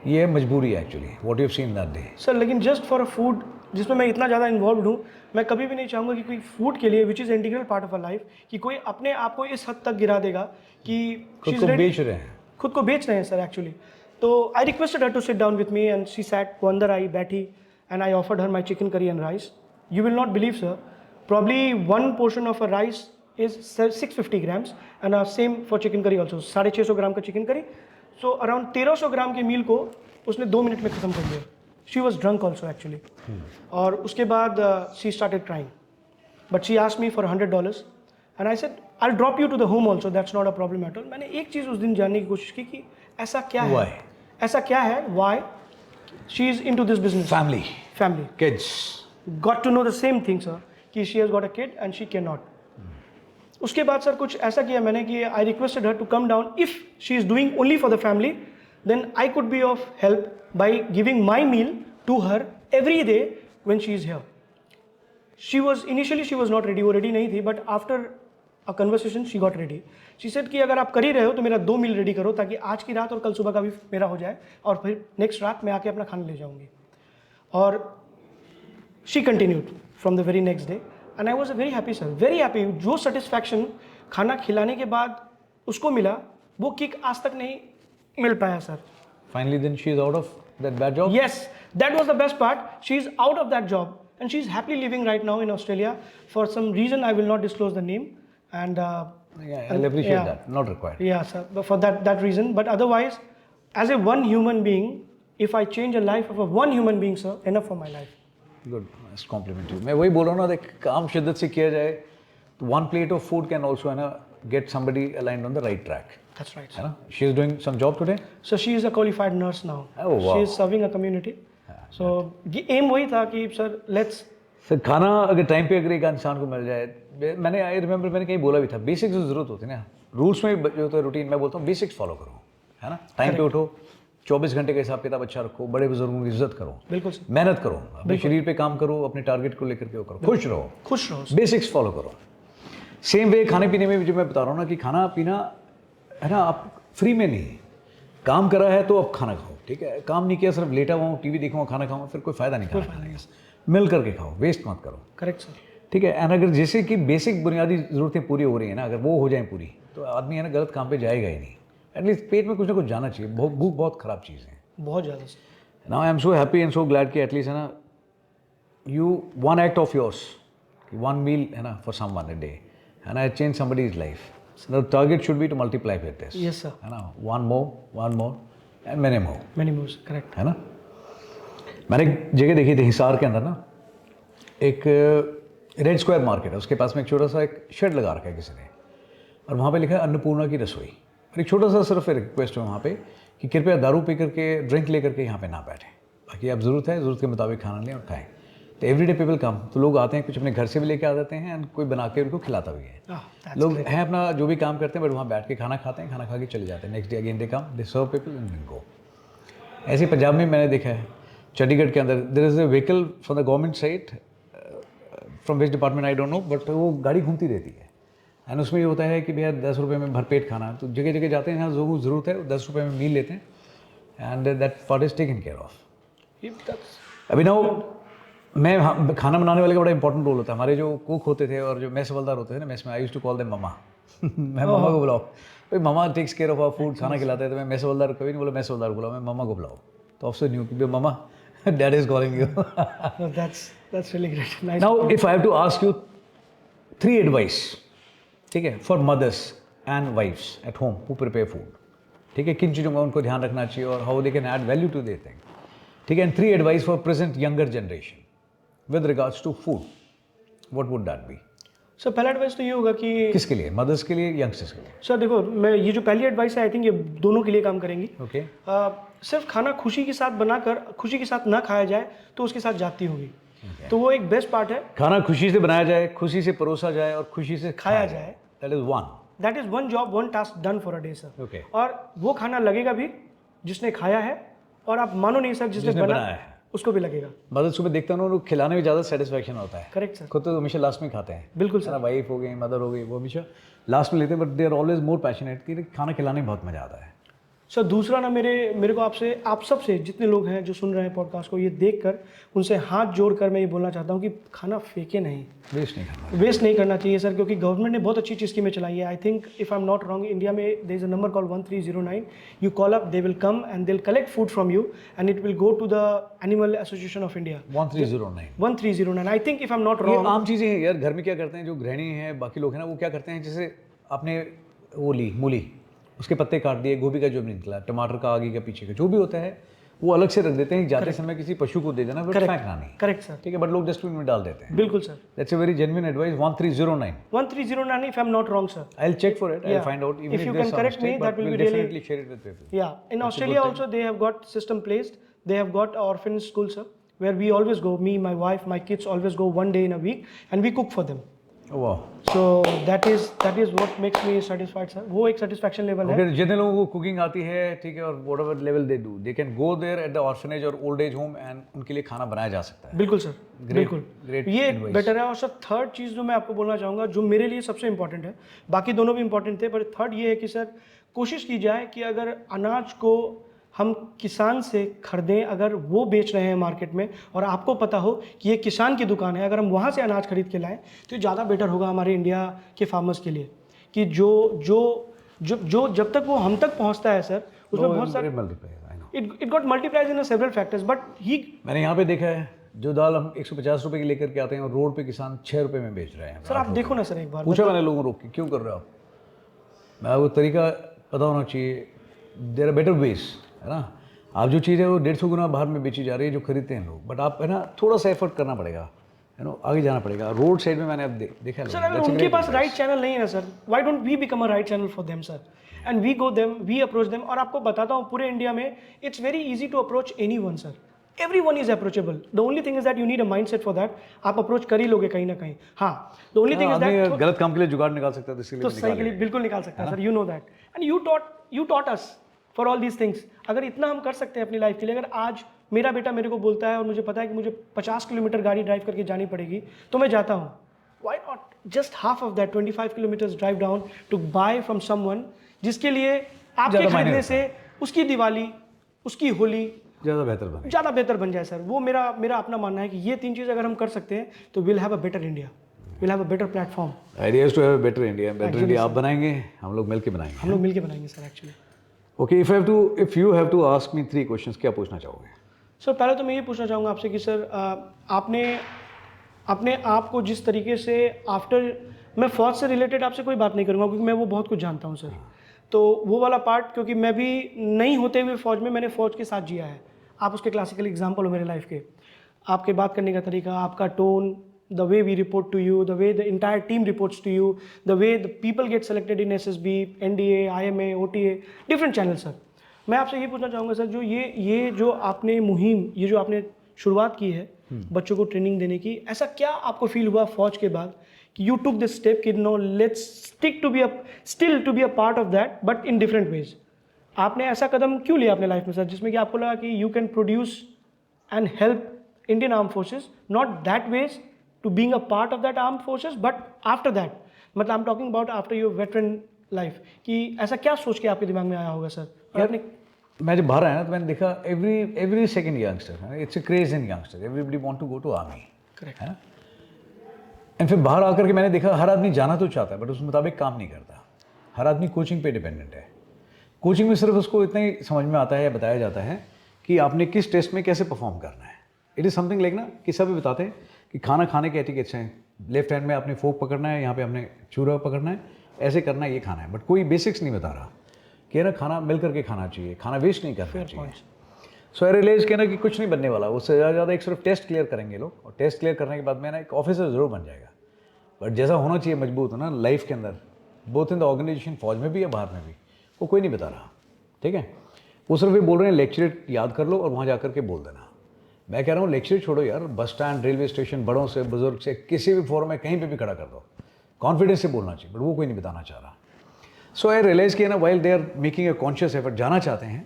ये मजबूरी है actually, what you've seen that day. Sir लेकिन जस्ट फॉर अ फूड जिसमें मैं इतना ज़्यादा इन्वॉल्व हूँ, मैं कभी भी नहीं चाहूँगा कि कोई फूड के लिए which is integral part of a life कि कोई अपने आप को इस हद तक गिरा देगा कि खुद she's को ready- बेच रहे हैं. खुद को बेच रहे हैं सर एक्चुअली. तो I requested her to sit down with me and she sat, वो अंदर आई बैठी and I offered her my chicken curry and rice. You will not believe sir, probably one portion of a rice is 650 grams and same for chicken curry also, 650 gram का चिकन करी. सो अराउंड 1300 ग्राम के मील को उसने 2 मिनट में ख़त्म कर दिया. She was drunk also actually. और उसके बाद she started crying but she asked me for $100 and I said I drop you to the home also, that's not a problem at all. मैंने एक चीज़ उस दिन जानने की कोशिश की कि ऐसा क्या Why? है, ऐसा क्या है, why she is in to this business. Family, family kids. Got to know the same thing sir कि she has got a kid and she can not. उसके बाद सर कुछ ऐसा किया मैंने कि I requested her to come down. If she is doing only for the family then I could be of help by giving my meal to her every day when she is here. She was initially she was not ready, वो रेडी नहीं थी, but after a conversation she got ready. She said कि अगर आप कर ही रहे हो तो मेरा 2 मील रेडी करो ताकि आज की रात और कल सुबह का भी मेरा हो जाए और फिर नेक्स्ट रात मैं आके अपना खाना ले जाऊंगी. और she continued from the very next day and I was very happy sir, very happy. जो सेटिस्फैक्शन खाना खिलाने के बाद उसको मिला वो किक आज तक नहीं मिल पाया sir. Finally, then she is out of that bad job. Yes, that was the best part. She is out of that job and she is happily living right now in Australia. For some reason, I will not disclose the name. And Yeah, I'll appreciate yeah. that. Not required. Yeah, sir. But for that reason, but otherwise, as a one human being, if I change a life of a one human being, sir, enough for my life. Good. Nice compliment to you. मैं वही बोल रहा हूँ ना, देख काम शिद्दत से किया जाए तो one plate of food can also है ना get somebody aligned on the right track. That's right, है sir. ना? She is doing some job today. So she is a qualified nurse now. Oh, wow. She is serving a community. So aim वही था कि sir, let's. सर खाना अगर टाइम पे अगर एक इंसान को मिल जाए, मैंने आई रिमेंबर मैंने कहीं बोला भी था, बेसिक्स जो ज़रूरत होती है ना, रूल्स में जो होता है रूटीन, मैं बोलता हूँ बेसिक्स फॉलो करो, है ना. टाइम पे उठो, 24 घंटे का हिसाब किताब अच्छा रखो, बड़े बुजुर्गों की इज्जत करो, बिल्कुल सर. मेहनत करो, अपने शरीर पे काम करो, अपने टारगेट को लेकर के वो करो, खुश रहो, खुश रहो. बेसिक्स फॉलो करो. सेम वे खाने पीने में भी जो मैं बता रहा हूँ ना कि खाना पीना है ना, आप फ्री में नहीं, काम करा है तो अब खाना खाओ, ठीक है. काम नहीं किया, सिर्फ लेटा हुआ हूँ, टीवी देखूँगा, खाना खाऊंगा, फिर कोई फ़ायदा नहीं. खाना मिल करके खाओ, वेस्ट मत करो. Correct sir. ठीक है. एंड अगर जैसे कि बेसिक बुनियादी ज़रूरतें पूरी हो रही हैं ना, अगर वो हो जाएं पूरी, तो आदमी है ना गलत काम पे जाएगा ही नहीं. एटलीस्ट पेट में कुछ ना कुछ जाना चाहिए. भूख बहुत ख़राब चीज़ है. बहुत ज़्यादा sir. Now I am so happy and so glad कि एटलीस्ट है ना, you one act of yours, one meal है ना for someone a day, and I change somebody's life. The target should be to multiply with this. Yes, sir. है ना, one more and many more. Many moves. Correct. है ना. मैंने एक जगह देखी थी हिसार के अंदर ना, एक रेड स्क्वायर मार्केट है, उसके पास में एक छोटा सा एक शेड लगा रखा है किसी ने, और वहाँ पे लिखा है अन्नपूर्णा की रसोई. और एक छोटा सा सिर्फ रिक्वेस्ट है वहाँ पे कि कृपया दारू पी करके, ड्रिंक ले करके यहाँ पे ना बैठें. बाकी आप ज़रूरत है, ज़रूरत के मुताबिक खाना लें और खाएं. तो एवरीडे पीपल कम, तो लोग आते हैं, कुछ अपने घर से भी लेके आ जाते हैं एंड कोई बना के उनको खिलाता भी है. That's लोग हैं अपना जो भी काम करते हैं, बट वहाँ बैठ के खाना खाते हैं, खाना खा के चले जाते हैं. Next day again they come, they serve people and then go. ऐसे पंजाब में मैंने देखा है, चंडीगढ़ के अंदर there is a vehicle from the government side, from which department I don't know, but वो गाड़ी घूमती रहती है. एंड उसमें ये होता है कि भैया 10 रुपये में भरपेट खाना. तो जगह जगह जाते हैं जहाँ लोगों को ज़रूरत है, 10 रुपये में मील लेते हैं and that part is taken care of. अभी ना मैं खाना बनाने वाले का बड़ा इंपॉर्टेंट रोल होता है. हमारे जो कुक होते थे और जो मेस हवलदार होते थे ना मेस में, I used to call them mama. मैं ममा को बुलाओ, भाई mama takes care of our food, खाना खिलाते हैं. तो मैं मेस हवलदार कभी नहीं बोला मेस हवलदार बुलाओ, मैं ममा को बुलाओ. तो ऑफिसर न्यू कि mama dad is calling you. No, that's really great. Nice. Now if I have to ask you 3 advice, ठीक है, for mothers and wives at home who prepare food, ठीक है, किन चीज़ों का उनको ध्यान रखना चाहिए और how they can add value to their thing, ठीक है. And 3 advice for present younger generation with regards to food, what would that be? Sir पहला एडवाइस तो ये होगा कि किसके लिए, मदर्स के लिए, यंगस्टर्स के लिए? सर देखो, मैं ये जो पहली एडवाइस है आई थिंक ये दोनों के लिए काम करेंगी. ओके. सिर्फ खाना खुशी के साथ बनाकर खुशी के साथ ना खाया जाए तो उसके साथ जाती होगी. तो वो एक बेस्ट पार्ट है. खाना खुशी से बनाया जाए, खुशी से परोसा जाए और खुशी से खाया जाए. That is one. That is one job, one task done for a day sir. Okay. और वो खाना लगेगा भी जिसने खाया है, और आप मानो नहीं सर जिसने बनाया है उसको भी लगेगा। मतलब सुबह देखता हूँ ना, उनको खिलाने में ज़्यादा सेटिस्फैक्शन होता है। करेक्ट सर, खुद तो हमेशा लास्ट में खाते हैं। बिल्कुल सर। वाइफ हो गई, मदर हो गई, वो हमेशा लास्ट में लेते हैं, but they are always more passionate कि खाना खिलाने में बहुत मज़ा आता है। सर दूसरा ना, मेरे को आपसे, आप सबसे जितने लोग हैं जो सुन रहे हैं पॉडकास्ट को, ये देखकर उनसे हाथ जोड़कर मैं ये बोलना चाहता हूँ कि खाना फेंके नहीं, वेस्ट नहीं करना चाहिए सर, क्योंकि गवर्नमेंट ने बहुत अच्छी स्कीमें चलाई है। I think if I am not wrong, India में there is a number call 1309, you call up, they will come and they will collect food from you and it will go to the animal association of India. 1309 I think, if I am not ये रॉन्ग। आम चीज़ें हैं यार। घर में क्या करते हैं जो गृहिणी हैं, बाकी लोग हैं ना, वो क्या करते हैं, जैसे आपने वो ली मूली, उसके पत्ते काट दिए, गोभी का जो भी निकला, टमाटर का आगे का पीछे का जो भी होता है, वो अलग से रख देते हैं। जाते समय किसी पशु को दे देना, बट फेंकना नहीं। करेक्ट सर, ठीक है, बट लोग डस्टबिन में डाल देते हैं। बिल्कुल sir. That's a very genuine advice. 1309 1309 if I'm not wrong, sir. I'll check for it. I'll Yeah. find out. Even If you there's can some correct me, mistake, that but will we'll be really- definitely share it with people. Yeah, in That's a Australia good also they have got system placed. They have got orphan school, sir, where we always go. Me, my wife, my kids always go one day in a week, and we cook for them. Oh, wow. So that is what makes me satisfied, sir. वो एक satisfaction level है। Okay, जितने लोगों को कुकिंग आती है, ठीक है, और whatever level they do, they can go there at the orphanage or old age home and उनके लिए खाना बनाया जा सकता है। बिल्कुल सर, बिल्कुल, great ये advice. बेटर है। और सर थर्ड चीज़ जो मैं आपको बोलना चाहूँगा, जो मेरे लिए सबसे इंपॉर्टेंट है, बाकी दोनों भी इंपॉर्टेंट थे, पर थर्ड ये है कि सर कोशिश की जाए कि अगर अनाज को हम किसान से खरीदें, अगर वो बेच रहे हैं मार्केट में और आपको पता हो कि ये किसान की दुकान है, अगर हम वहाँ से अनाज खरीद के लाएं तो ज़्यादा बेटर होगा हमारे इंडिया के फार्मर्स के लिए। कि जो जब तक वो हम तक पहुँचता है सर, उसमें बहुत सारे it got multiplies in several factors, but he मैंने यहाँ पे देखा है, जो दाल हम 150 रुपए की लेकर के आते हैं और रोड पे किसान 6 रुपए में बेच रहे हैं। सर आप देखो ना सर, एक बार पूछा मैंने लोगों को, रोक के क्यों कर रहे हो आप? मैं वो तरीका पता होना चाहिए। देयर आर बेटर वेज, है ना। आप जो चीज़ है वो 150 गुना बाहर में बेची जा रही है जो खरीदते हैं लोग, बट आप है ना थोड़ा सा एफर्ट करना पड़ेगा, है ना, आगे जाना पड़ेगा। रोड साइड में मैंने अब देखा है सर, अगर उनके पास राइट चैनल नहीं है sir, why don't we become a right channel for them sir, and we go them, we approach them. और आपको बताता हूँ पूरे इंडिया में it's very easy to approach anyone sir, everyone is approachable. The only thing is that you need a mindset for that. आप अप्रोच कर ही लोगे कहीं ना कहीं। हाँ, the only thing is that गलत काम के लिए जुगाड़ निकाल सकता है, तो सही के लिए बिल्कुल निकाल सकता है sir, you know that, and you taught us for all these things. अगर इतना हम कर सकते हैं अपनी लाइफ के लिए, अगर आज मेरा बेटा मेरे को बोलता है और मुझे पता है कि मुझे 50 किलोमीटर गाड़ी ड्राइव करके जानी पड़ेगी, तो मैं जाता हूँ। Why not just half of that 25 kilometres drive down to buy from someone, जिसके लिए आपके खरीदने से उसकी दिवाली, उसकी होली ज़्यादा बेहतर बन जाए सर। वो मेरा अपना मानना है कि ये 3 चीज़ अगर हम कर सकते हैं तो will have a better India, will have a better platform. Idea is to have a better India. Better India आप बनाएंगे, हम लोग मिलके बनाएंगे। हम लोग मिलके बनाएंगे sir actually. Okay, if you have to ask me 3 questions, क्या पूछना चाहोगे? सर पहले तो मैं ये पूछना चाहूँगा आपसे कि सर आपने अपने आप को जिस तरीके से आफ्टर, मैं फौज से रिलेटेड आपसे कोई बात नहीं करूँगा क्योंकि मैं वो बहुत कुछ जानता हूँ सर, तो वो वाला पार्ट, क्योंकि मैं भी नहीं होते हुए फौज में, मैंने फौज के साथ जिया है। आप उसके क्लासिकल एग्जाम्पल हो मेरे लाइफ के। आपके बात करने का तरीका, आपका tone, the way we report to you, the way the entire team reports to you, the way the people get selected in SSB, NDA, IMA, OTA, different channels sir। मैं आपसे ये पूछना चाहूँगा सर, जो ये जो आपने मुहिम, ये जो आपने शुरुआत की है बच्चों को ट्रेनिंग देने की, ऐसा क्या आपको फील हुआ फौज के बाद कि यू टुक दिस स्टेप कि no let's stick to be a part of that but in different ways? आपने ऐसा कदम क्यों लिया अपने लाइफ में सर, जिसमें कि आपको लगा कि you can produce and help Indian arm forces, not that ways to being a part of that armed forces, but after that, मतलब I'm talking about after your veteran life, कि ऐसा क्या सोच के आपके दिमाग में आया होगा सर? और आपने, मैं जब बाहर आया ना तो मैंने देखा every second youngster, it's a craze in youngster, everybody want to go to army, correct है ना। एंड फिर बाहर आकर के मैंने देखा हर आदमी जाना तो चाहता है बट उस मुताबिक काम नहीं करता। हर आदमी कोचिंग पे डिपेंडेंट है। कोचिंग में सिर्फ उसको इतना ही समझ में आता है या बताया जाता है कि आपने किस टेस्ट में कैसे परफॉर्म करना है। इट इज़ समथिंग लाइक ना कि सभी बताते हैं कि खाना खाने के एटिकेट्स हैं, लेफ्ट हैंड में आपने फोक पकड़ना है, यहाँ पे आपने चूरा पकड़ना है, ऐसे करना है, ये खाना है, बट कोई बेसिक्स नहीं बता रहा कि ना खाना मिल करके खाना चाहिए, खाना वेस्ट नहीं करना चाहिए। सो आई रियलाइज किया ना कि कुछ नहीं बनने वाला, उससे ज़्यादा एक सिर्फ टेस्ट क्लियर करेंगे लोग, और टेस्ट क्लियर करने के बाद में ना एक ऑफिसर ज़रूर बन जाएगा, बट जैसा होना चाहिए मजबूत हो ना लाइफ के अंदर, बोथ इन द ऑर्गेनाइजेशन, फौज में भी या बाहर में भी, वो कोई नहीं बता रहा। ठीक है, वो सिर्फ ये बोल रहे हैं लेक्चरेट याद कर लो और वहाँ जा कर के बोल देना। मैं कह रहा हूँ लेक्चर छोड़ो यार, बस स्टैंड, रेलवे स्टेशन, बड़ों से, बुजुर्ग से, किसी भी फोरम में कहीं पे भी खड़ा कर दो, कॉन्फिडेंस से बोलना चाहिए, बट वो कोई नहीं बताना चाह रहा। सो आई रियलाइज़ किया ना, while they are making a conscious effort, जाना चाहते हैं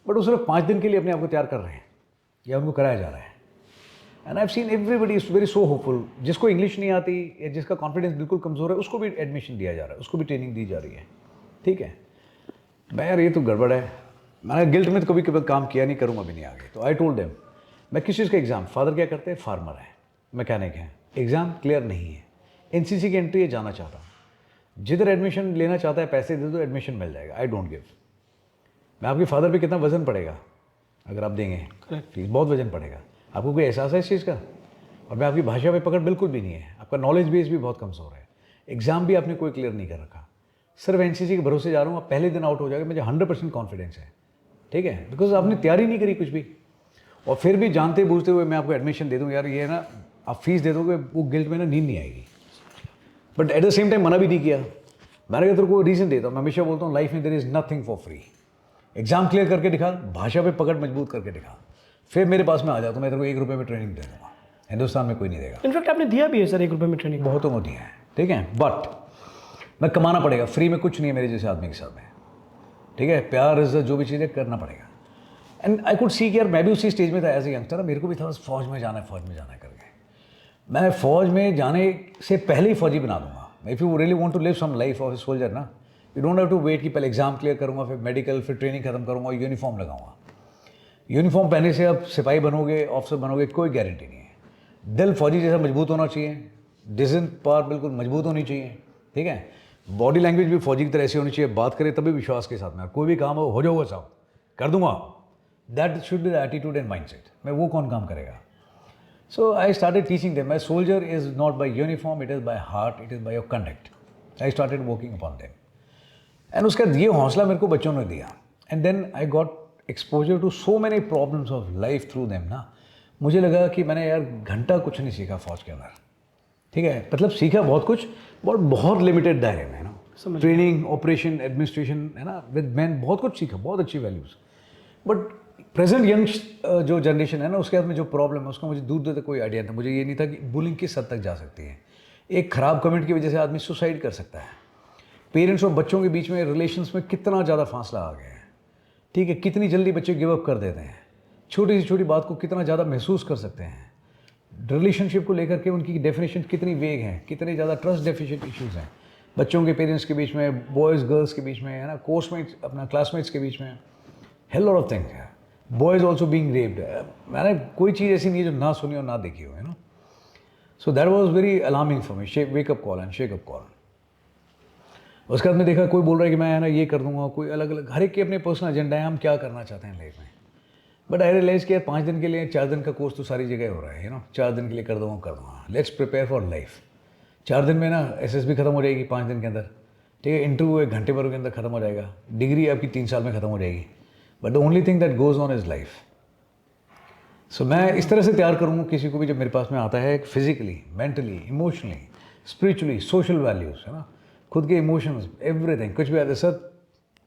बट वो सिर्फ 5 दिन के लिए अपने आप को तैयार कर रहे हैं या उनको कराया जा रहा है। And I have scene everybody is very so hopeful. जिसको इंग्लिश नहीं आती या जिसका कॉन्फिडेंस बिल्कुल कमज़ोर है उसको भी एडमिशन दिया जा रहा है, उसको भी ट्रेनिंग दी जा रही है. ठीक है. मैं यार ये तो गड़बड़ है. मैंने गिल्ट में तो कभी कभी काम किया नहीं, करूँगा भी नहीं आगे. तो आई टोल्ड देम मैं किस चीज़ का एग्ज़ाम, फादर क्या करते हैं, फार्मर है, मैकेनिक है, एग्ज़ाम क्लियर नहीं है, एनसीसी की एंट्री जाना चाहता हूँ, जिधर एडमिशन लेना चाहता है पैसे दे दो एडमिशन मिल जाएगा. I don't give. मैं आपके फादर पे कितना वजन पड़ेगा अगर आप देंगे फीस, बहुत वजन पड़ेगा. आपको कोई एहसास है इस चीज़ का? और मैं आपकी भाषा पे पकड़ बिल्कुल भी नहीं है, आपका नॉलेज बेस भी बहुत कमज़ोर है, एग्ज़ाम भी आपने कोई क्लियर नहीं कर रखा, सिर्फ एनसीसी के भरोसे जा रहा हूँ, आप पहले दिन आउट हो जाएगा. मुझे 100% कॉन्फिडेंस है. ठीक है, बिकॉज आपने तैयारी नहीं करी कुछ भी, और फिर भी जानते बूझते हुए मैं आपको एडमिशन दे दूँ. यार ये ना आप फीस दे दोगे, वो गिल्ट में ना नींद नहीं आएगी. But at the same time मना भी नहीं किया. मैंने कहा तेरे को रीज़न देता हूँ. मैं हमेशा बोलता हूँ लाइफ में there is nothing for free. Exam clear करके दिखा, भाषा पे पकड़ मजबूत करके दिखा, फिर मेरे पास में आ जाओ तो मैं तेरे को 1 रुपये में ट्रेनिंग दे दूँगा. हिंदुस्तान में कोई नहीं देगा. इनफैक्ट आपने दिया भी है सर 1 रुपये में ट्रेनिंग. बहुतों को दिया है. ठीक है, बट मैं कमाना पड़ेगा. फ्री में कुछ नहीं है मेरे जैसे आदमी के साथ में. ठीक है, प्यार इज्जत जो भी चीज़ें करना पड़ेगा. एंड आई कुड सी कि यार मैं भी उसी स्टेज में था एज ए यंगस्टर. मेरे को भी था बस फौज में जाना है करके. मैं फौज में जाने से पहले ही फौजी बना दूंगा. If you really want to live some life of a soldier ना, you don't have to wait कि पहले एग्जाम क्लियर करूंगा, फिर मेडिकल, फिर ट्रेनिंग खत्म करूंगा, यूनिफॉर्म लगाऊंगा. यूनिफॉर्म पहनने से आप सिपाही बनोगे, ऑफिसर बनोगे, कोई गारंटी नहीं है. दिल फौजी जैसा मजबूत होना चाहिए, डिसीजन पावर बिल्कुल मजबूत होनी चाहिए. ठीक है, बॉडी लैंग्वेज भी फौजी की तरह ऐसी होनी चाहिए, बात करें तभी विश्वास के साथ में. कोई भी काम हो जाऊगा साहब कर दूंगा, that should be the attitude and mindset. मैं वो कौन काम करेगा? So I started teaching them. My soldier is not by uniform, it is by heart, it is by your conduct. I started working upon them. And उसका ये हौसला मेरे को बच्चों ने दिया. And then I got exposure to so many problems of life through them ना. मुझे लगा कि मैंने यार घंटा कुछ नहीं सीखा फौज के अंदर. ठीक है, मतलब सीखा बहुत कुछ, बहुत लिमिटेड दायरे में ना. ट्रेनिंग, ऑपरेशन, एडमिनिस्ट्रेशन है ना, विद मैन बहुत कुछ सीखा, बहुत अच्छी वैल्यूज़. बट प्रेजेंट यंग जो जनरेशन है ना, उसके हाथ में जो प्रॉब्लम है उसका मुझे दूर दूर तक कोई आइडिया नहीं था. मुझे ये नहीं था कि बुलिंग किस हद तक जा सकती है. एक ख़राब कमेंट की वजह से आदमी सुसाइड कर सकता है. पेरेंट्स और बच्चों के बीच में रिलेशंस में कितना ज़्यादा फासला आ गया है. ठीक है, कितनी जल्दी बच्चे गिव अप कर देते हैं, छोटी से छोटी बात को कितना ज़्यादा महसूस कर सकते हैं. रिलेशनशिप को लेकर के उनकी डेफिनेशन कितनी वेग है, कितने ज़्यादा ट्रस्ट डेफिशिएंट इश्यूज़ हैं बच्चों के पेरेंट्स के बीच में, बॉयज़ गर्ल्स के बीच में, है ना, कोर्समेट्स अपना क्लासमेट्स के बीच में. हेल लॉट ऑफ थिंग्स है. Boys also being raped. मैंने कोई चीज़ ऐसी नहीं है जो ना सुनी और ना देखी हो, है ना. So that was very alarming for me. Wake up call and shake up call. उसके बाद में देखा कोई बोल रहा है कि मैं है ना ये कर दूंगा, कोई अलग अलग, हर एक के अपने पर्सनल एजेंडा है, हम क्या करना चाहते हैं लाइफ में. बट आई रियलाइज़ कि यार 5 दिन के लिए 4 दिन का कोर्स तो सारी जगह हो रहा है, यू नो. 4 दिन के लिए कर दूँगा. Let's prepare for life. 4 दिन में ना SSB खत्म हो जाएगी 5 दिन के अंदर. ठीक है, इंटरव्यू 1 घंटे भर के अंदर खत्म हो जाएगा. डिग्री आपकी 3 साल में खत्म हो जाएगी. But the only thing that goes on is life. So मैं इस तरह से तैयार करूँगा किसी को भी जब मेरे पास में आता है, physically, mentally, emotionally, spiritually, social values, है ना, खुद के इमोशंस, एवरीथिंग. कुछ भी आते सर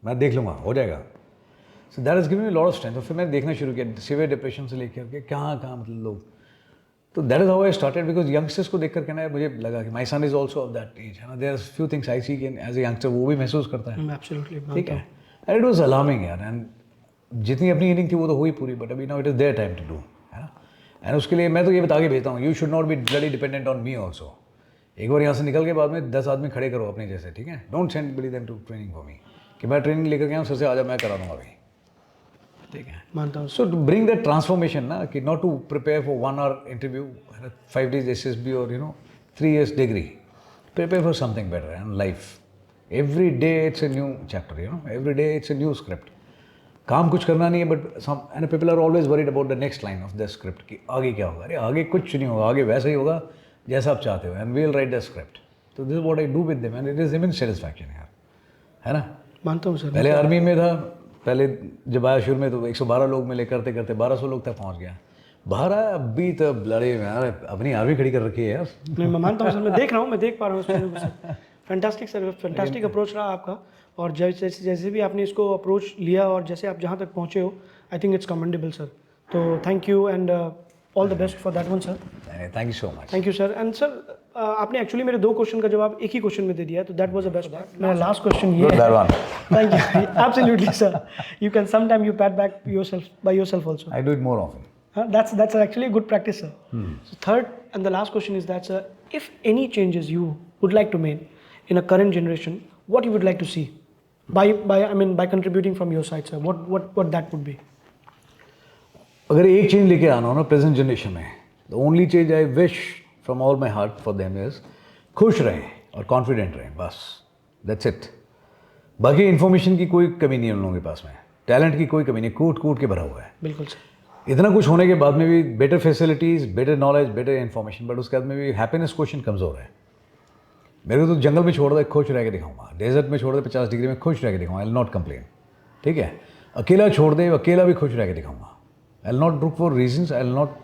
मैं देख लूँगा, हो जाएगा. So that is giving me lot of strength. तो फिर मैंने देखना शुरू किया सीवियर डिप्रेशन से लेकर के कहाँ मतलब लोग. तो that is how I started. Because youngsters को देख करके ना मुझे लगा कि my son is also of that age, है ना. There are few things I see can age a youngster वो भी महसूस करता है. एब्सोल्युटली. ठीक है, एंड इट वॉज अलार्मिंग यार. एंड जितनी अपनी हीलिंग थी वो तो हुई पूरी, बट अभी now it is their time to do, है ना. एंड उसके लिए मैं तो ये बता के भेजता हूँ, you should not be bloody dependent on me also. एक बार यहाँ से निकल के बाद में 10 आदमी खड़े करो अपने जैसे. ठीक है, don't send billy them to training for me कि मैं ट्रेनिंग लेकर गया हूँ, सर से आजा मैं करा दूँगा अभी. ठीक है, मानता हूँ. So to bring that transformation ना, कि not to prepare for 1 hour interview, 5 days SSB और 3 years degree. Prepare for something better and life. Every day it's a new chapter, every day it's a new script. काम कुछ करना नहीं है, but some and people are always worried about the next line of the script कि आगे क्या होगा. अरे आगे कुछ नहीं होगा, आगे वैसा ही होगा जैसा आप चाहते हो, and we will write the script. तो this is what I do with them and it is immense satisfaction यार, है ना. मानता हूँ सर. पहले आर्मी में था, पहले जब आया शुरू में तो 112 लोग मिले, करते करते 1200 लोग तक पहुँच गया. बाहर आया अभी तो लड़े यार, अपनी आर्मी खड़ी कर रखी है यार. नहीं, मैं मानता हूँ सर. मैं देख रहा हूँ, मैं देख पा रहा हूँ उस चीज़ों को. फैंटास्टिक सर, फैंटास्टिक अप्रोच रहा आपका. और जैसे भी आपने इसको अप्रोच लिया और जैसे आप जहाँ तक पहुँचे हो, I think it's commendable sir. तो thank you and all the best for that one sir. Thank you so much. Thank you sir. And sir आपने एक्चुअली मेरे 2 क्वेश्चन का जवाब एक ही क्वेश्चन में दे दिया है, तो that was the best part. मेरा लास्ट क्वेश्चन ये है. Thank you. Absolutely sir. You can sometime you PAT back yourself by yourself also. I do it more often. That's actually a good practice, sir. So third and the last question is that, sir, if any changes you would like to make in a current generation, what you would like to see by contributing from your side, sir? What that would be? अगर एक चेंज लेके आना हो ना प्रेजेंट जनरेशन में, the only change I wish from all my heart for them is खुश रहें और कॉन्फिडेंट रहें, बस दैट्स इट। बाकी इन्फॉर्मेशन की कोई कमी नहीं है उन लोगों के पास में, टैलेंट की कोई कमी नहीं, कूट कूट के भरा हुआ है। बिल्कुल सर। इतना कुछ होने के बाद में भी better facilities, better knowledge, better information, but उसके बाद में भी हैप्पीनेस क्वेश्चन कमज़ोर है। मेरे को तो जंगल में छोड़ दे खुश रह के दिखाऊंगा, डेजर्ट में छोड़ दे 50 डिग्री में खुश रह के दिखाऊंगा, आई विल नॉट कंप्लेन। ठीक है, अकेला छोड़ दे, अकेला भी खुश रह के दिखाऊंगा। I will not look for reasons, I will not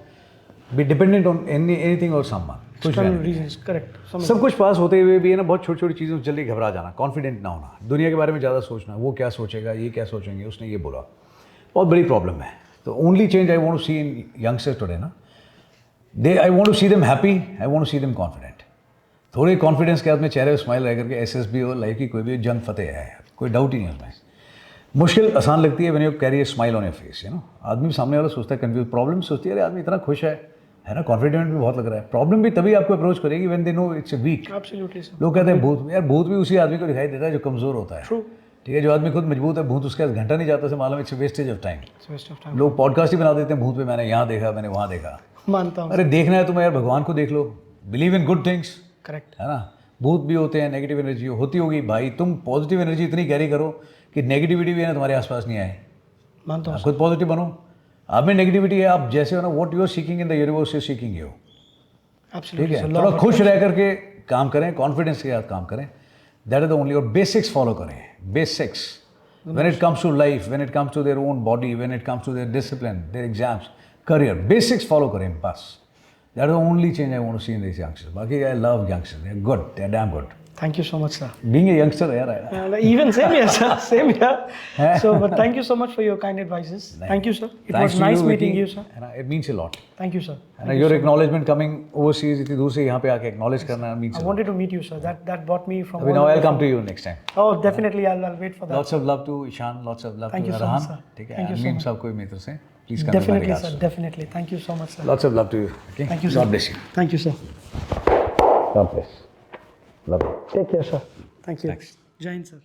be dependent on anything और समवन। करेक्ट। सब कुछ पास होते हुए भी है ना, बहुत छोटी छोटी चीज़ों से जल्दी घबरा जाना, कॉन्फिडेंट ना होना, दुनिया के बारे में ज़्यादा सोचना, वो क्या सोचेगा, ये क्या सोचेंगे, उसने ये बोला, बहुत बड़ी प्रॉब्लम है। तो only change I want to see in youngsters today ना, I want to see them happy, I want to see them confident. थोड़े कॉन्फिडेंस के हाथ में चेहरे पर स्माइल रह करके एसएसबी हो, लाइफ की कोई भी जंग फतेह है, कोई डाउट ही नहीं उसमें। मुश्किल आसान लगती है when you carry a smile on your face, you know. आदमी सामने वाला सोचता है कंफ्यूज, प्रॉब्लम सोचती है अरे आदमी इतना खुश है ना, कॉन्फिडेंट भी बहुत लग रहा है। प्रॉब्लम भी तभी आपको अप्रोच करेगी when they know it's weak. Absolutely sir. लोग कहते हैं भूत, यार भूत भी उसी आदमी को दिखाई देता है जो कमज़ोर होता है। ट्रू। ठीक है, जो आदमी खुद मजबूत है, भूत उसके घंटा नहीं जाता, से मालूम it's wastage of time. Waste of time. लोग पॉडकास्ट ही बना देते हैं भूत पे, मैंने यहाँ देखा, मैंने वहाँ देखा। मानता हूँ। अरे देखना है तुम्हें यार, भगवान को देख लो, believe in good things, correct. है ना। भूत भी होते हैं, नेगेटिव एनर्जी होती होगी, भाई तुम पॉजिटिव एनर्जी इतनी कैरी करो कि नेगेटिविटी भी है ना तुम्हारे आसपास नहीं आए। मानता हूँ। आप खुद पॉजिटिव बनो, आप में नेगेटिविटी है, आप जैसे हो ना, what you are seeking in the universe is seeking you. ठीक एब्सोल्युटली है, सर। थोड़ा खुश रह करके काम करें, कॉन्फिडेंस के साथ काम करें, दैट इज द ओनली। और बेसिक्स फॉलो करें, basics when it comes to life, when it comes to their own body, when it comes to their discipline, their exams, career, basics follow करें बस। That is the only change I want to see in this youngsters. बाकी I love youngsters, they are good, they are damn good. Thank you so much, sir. Being a youngster, यार, Even same here, sir. Same here. So, but thank you so much for your kind advices. Thank you, sir. It was nice meeting you, sir. It means a lot. Thank you, sir. And your acknowledgement coming overseas, इतनी दूर से यहाँ पे आके acknowledge करना means a I lot. wanted to meet you, sir. That brought me from. Now I'll come to you next time. Oh, definitely. I'll wait for that. Lots of love to Ishan, lots of love Thank to you so much, Arhan. sir. ठीक है, Thank you so Amin much. साहब को भी मेरी तरफ से please come. Definitely, sir. Definitely. Thank you so much, sir. Lots of love to you. Okay. Thank you, sir. God bless you. Thank you, sir. God bless. Love you. Take care, sir. Thank you. Thanks. Jai Hind, sir.